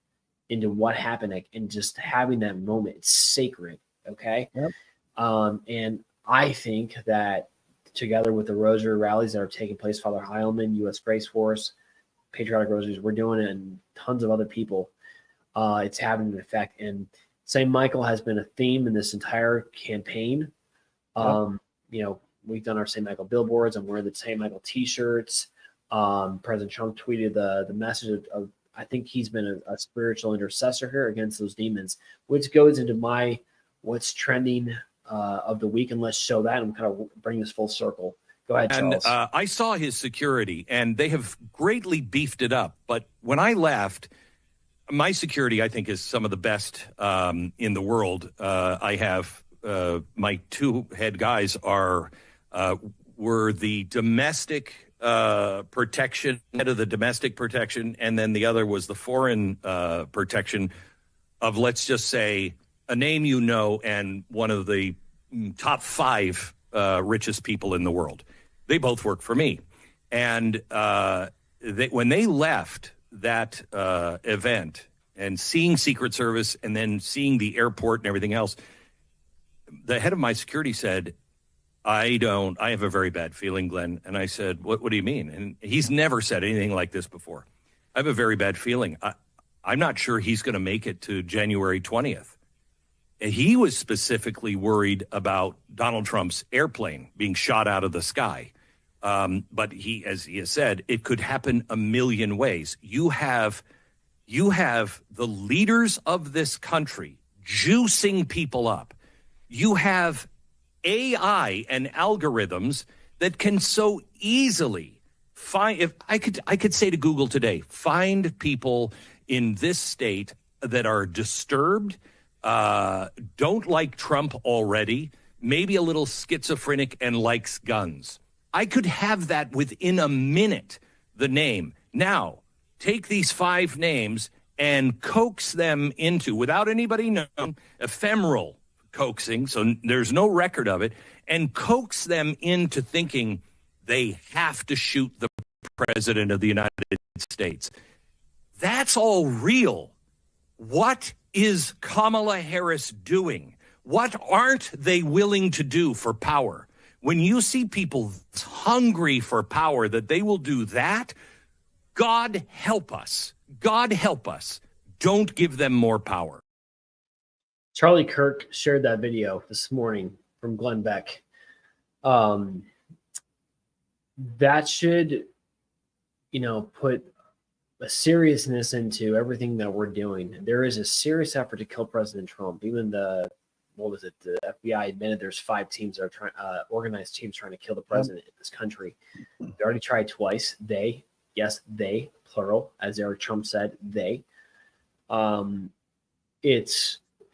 into what happened, and just having that moment. It's sacred, okay? Yep. And I think that together with the rosary rallies that are taking place, Father Heilman, U.S. Grace Force, Patriotic Rosaries, we're doing it, and tons of other people. it's having an effect. And St. Michael has been a theme in this entire campaign. We've done our St. Michael billboards. I'm wearing the St. Michael T-shirts. President Trump tweeted the message of I think he's been a spiritual intercessor here against those demons, which goes into my what's trending of the week. And let's show that and kind of bring this full circle. Go ahead, Charles. And I saw his security, and they have greatly beefed it up. But when I left, my security, I think, is some of the best in the world. I have my two head guys were the domestic protection, head of the domestic protection, and then the other was the foreign protection of, let's just say, a name you know, and one of the top 5 richest people in the world. They both work for me. And when they left that event and seeing Secret Service and then seeing the airport and everything else, the head of my security said, I have a very bad feeling, Glenn. And I said, what do you mean? And he's never said anything like this before. I have a very bad feeling. I'm not sure he's going to make it to January 20th. And he was specifically worried about Donald Trump's airplane being shot out of the sky. But he, as he has said, it could happen a million ways. You have the leaders of this country juicing people up. You have AI and algorithms that can so easily find. If I could say to Google today, find people in this state that are disturbed, don't like Trump already, maybe a little schizophrenic and likes guns. I could have that within a minute, the name. Now, take these 5 names and coax them into, without anybody knowing, ephemeral coaxing, so there's no record of it, and coax them into thinking they have to shoot the president of the United States. That's all real. What is Kamala Harris doing? What aren't they willing to do for power? When you see people hungry for power, that they will do that, God help us. God help us. Don't give them more power. Charlie Kirk shared that video this morning from Glenn Beck. That should, put a seriousness into everything that we're doing. There is a serious effort to kill President Trump. Even the FBI admitted there's 5 teams that are trying, organized teams trying to kill the president in this country. They already tried twice. They, plural, as Eric Trump said, they.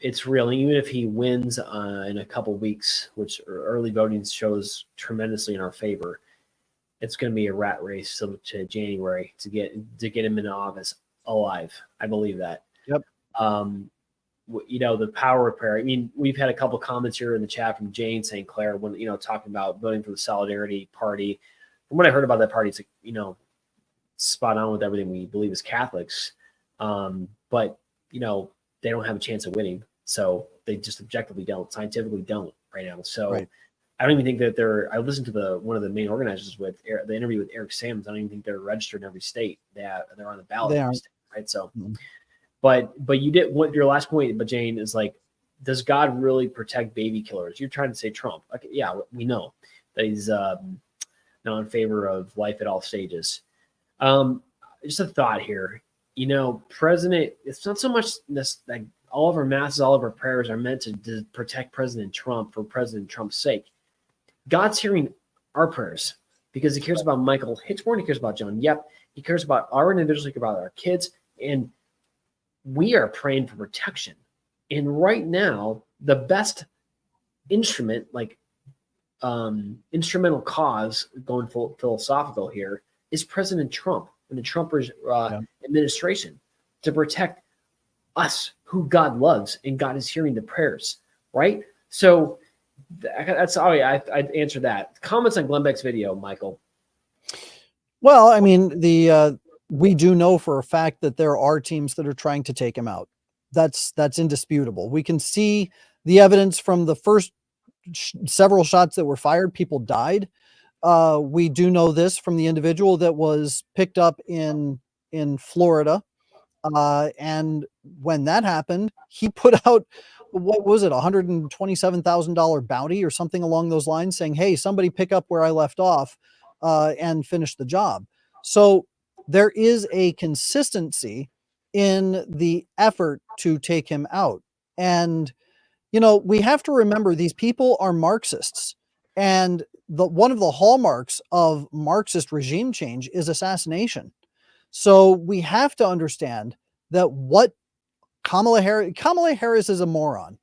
It's real. Even if he wins in a couple weeks, which early voting shows tremendously in our favor, it's going to be a rat race to January to get him in office alive. I believe that. Yep. The power repair. I mean, we've had a couple comments here in the chat from Jane St. Clair when talking about voting for the Solidarity Party. From what I heard about that party, it's spot on with everything we believe as Catholics. But they don't have a chance of winning. So they just objectively don't, scientifically don't right now. So right. I don't even think that I listened to one of the main organizers with the interview with Eric Sams. I don't even think they're registered in every state. They're on the ballot in every state, right? So, but you did what your last point, but Jane is like, does God really protect baby killers? You're trying to say Trump. Okay, yeah, we know that he's not in favor of life at all stages. Just a thought here. President, it's not so much this, like all of our masses, all of our prayers are meant to protect President Trump for President Trump's sake. God's hearing our prayers because he cares about Michael Hichborn. He cares about John Yep. He cares about our individuals. He cares about our kids. And we are praying for protection. And right now, the best instrument, instrumental cause, going full philosophical here, is President Trump and the Trump administration to protect us who God loves, and God is hearing the prayers, right? So that's how I'd answer that. Comments on Glenn Beck's video, Michael. Well, I mean, we do know for a fact that there are teams that are trying to take him out. That's indisputable. We can see the evidence from the first several shots that were fired. People died. We do know this from the individual that was picked up in Florida And when that happened, he put out, what was it, $127,000 bounty or something along those lines, saying, hey, somebody pick up where I left off and finish the job. So there is a consistency in the effort to take him out. And, we have to remember these people are Marxists. And one of the hallmarks of Marxist regime change is assassination. So we have to understand that what Kamala Harris is a moron.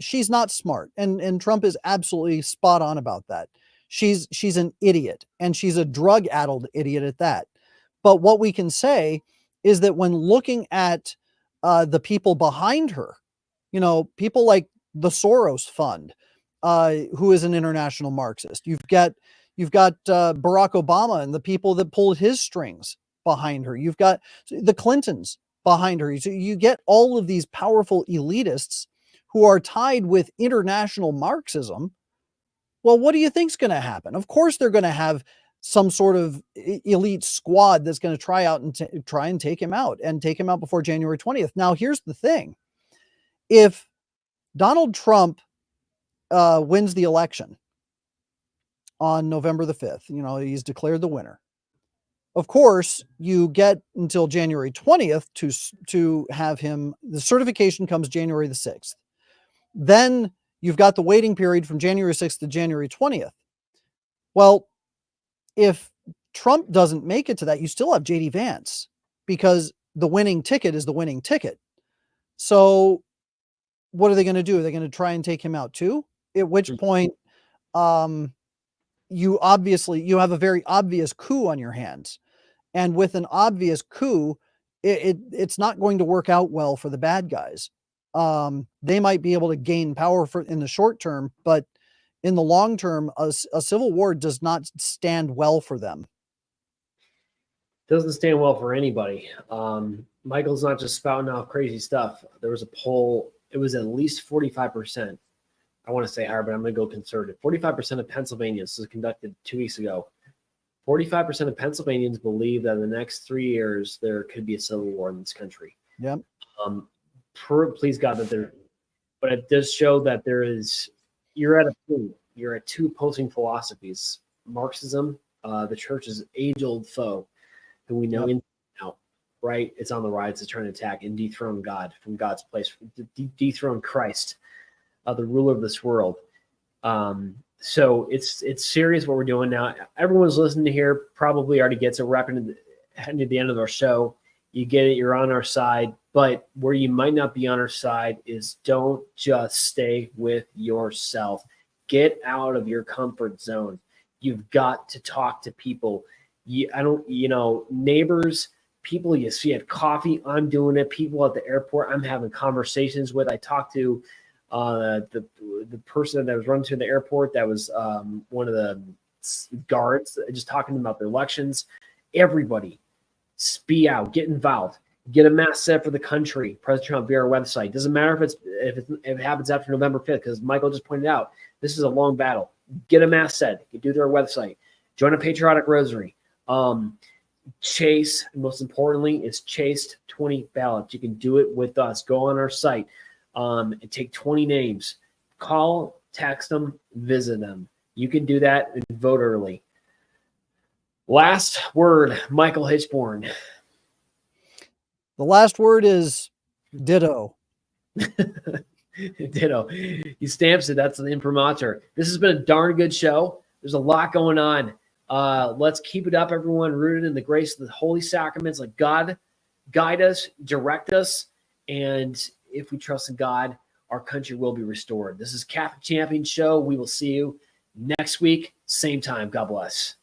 She's not smart, and Trump is absolutely spot on about that. She's an idiot, and she's a drug-addled idiot at that. But what we can say is that when looking at the people behind her, people like the Soros Fund, who is an international Marxist. You've got Barack Obama and the people that pulled his strings behind her. You've got the Clintons behind her. So you get all of these powerful elitists who are tied with international Marxism. Well, what do you think's going to happen? Of course, they're going to have some sort of elite squad that's going to try and take him out before January 20th. Now, here's the thing. If Donald Trump wins the election on November the 5th, he's declared the winner. Of course, you get until January 20th to have him. The certification comes January the 6th. Then you've got the waiting period from January 6th to January 20th. Well, if Trump doesn't make it to that, you still have JD Vance, because the winning ticket is the winning ticket. So what are they going to do? Are they going to try and take him out too? At which point, you have a very obvious coup on your hands. And with an obvious coup, it's not going to work out well for the bad guys. They might be able to gain power in the short term, but in the long term, a civil war does not stand well for them. Doesn't stand well for anybody. Michael's not just spouting off crazy stuff. There was a poll. It was at least 45%. I want to say higher, but I'm going to go conservative. 45% of Pennsylvanians, this was conducted 2 weeks ago. 45% of Pennsylvanians believe that in the next 3 years, there could be a civil war in this country. Yep. Please God that there, but it does show that you're at two opposing philosophies. Marxism, the church's age-old foe, who we know in and out, right? It's on the rise to try and attack and dethrone God from God's place, dethrone Christ, the ruler of this world. So it's serious what we're doing now. Everyone's listening to here probably already gets it. We're heading to the end of our show. You get it. You're on our side. But where you might not be on our side is don't just stay with yourself. Get out of your comfort zone. You've got to talk to people. Neighbors, people you see at coffee. I'm doing it. People at the airport, I'm having conversations with. I talked to the person that was running through the airport. That was one of the guards, just talking about the elections. Everybody, speak out, get involved, get a mass set for the country. President Trump via our website. Doesn't matter if it happens after November 5th, because Michael just pointed out this is a long battle. Get a mass set. You do their website. Join a patriotic rosary. Chase, most importantly, is chased 20 ballots. You can do it with us. Go on our site. And take 20 names, call, text them, visit them. You can do that and vote early. Last word, Michael Hichborn. The last word is ditto. Ditto. He stamps it. That's the imprimatur. This has been a darn good show. There's a lot going on. Let's keep it up, everyone, rooted in the grace of the holy sacraments. Let God guide us, direct us, and if we trust in God, our country will be restored. This is Catholic Champion Show. We will see you next week, same time. God bless.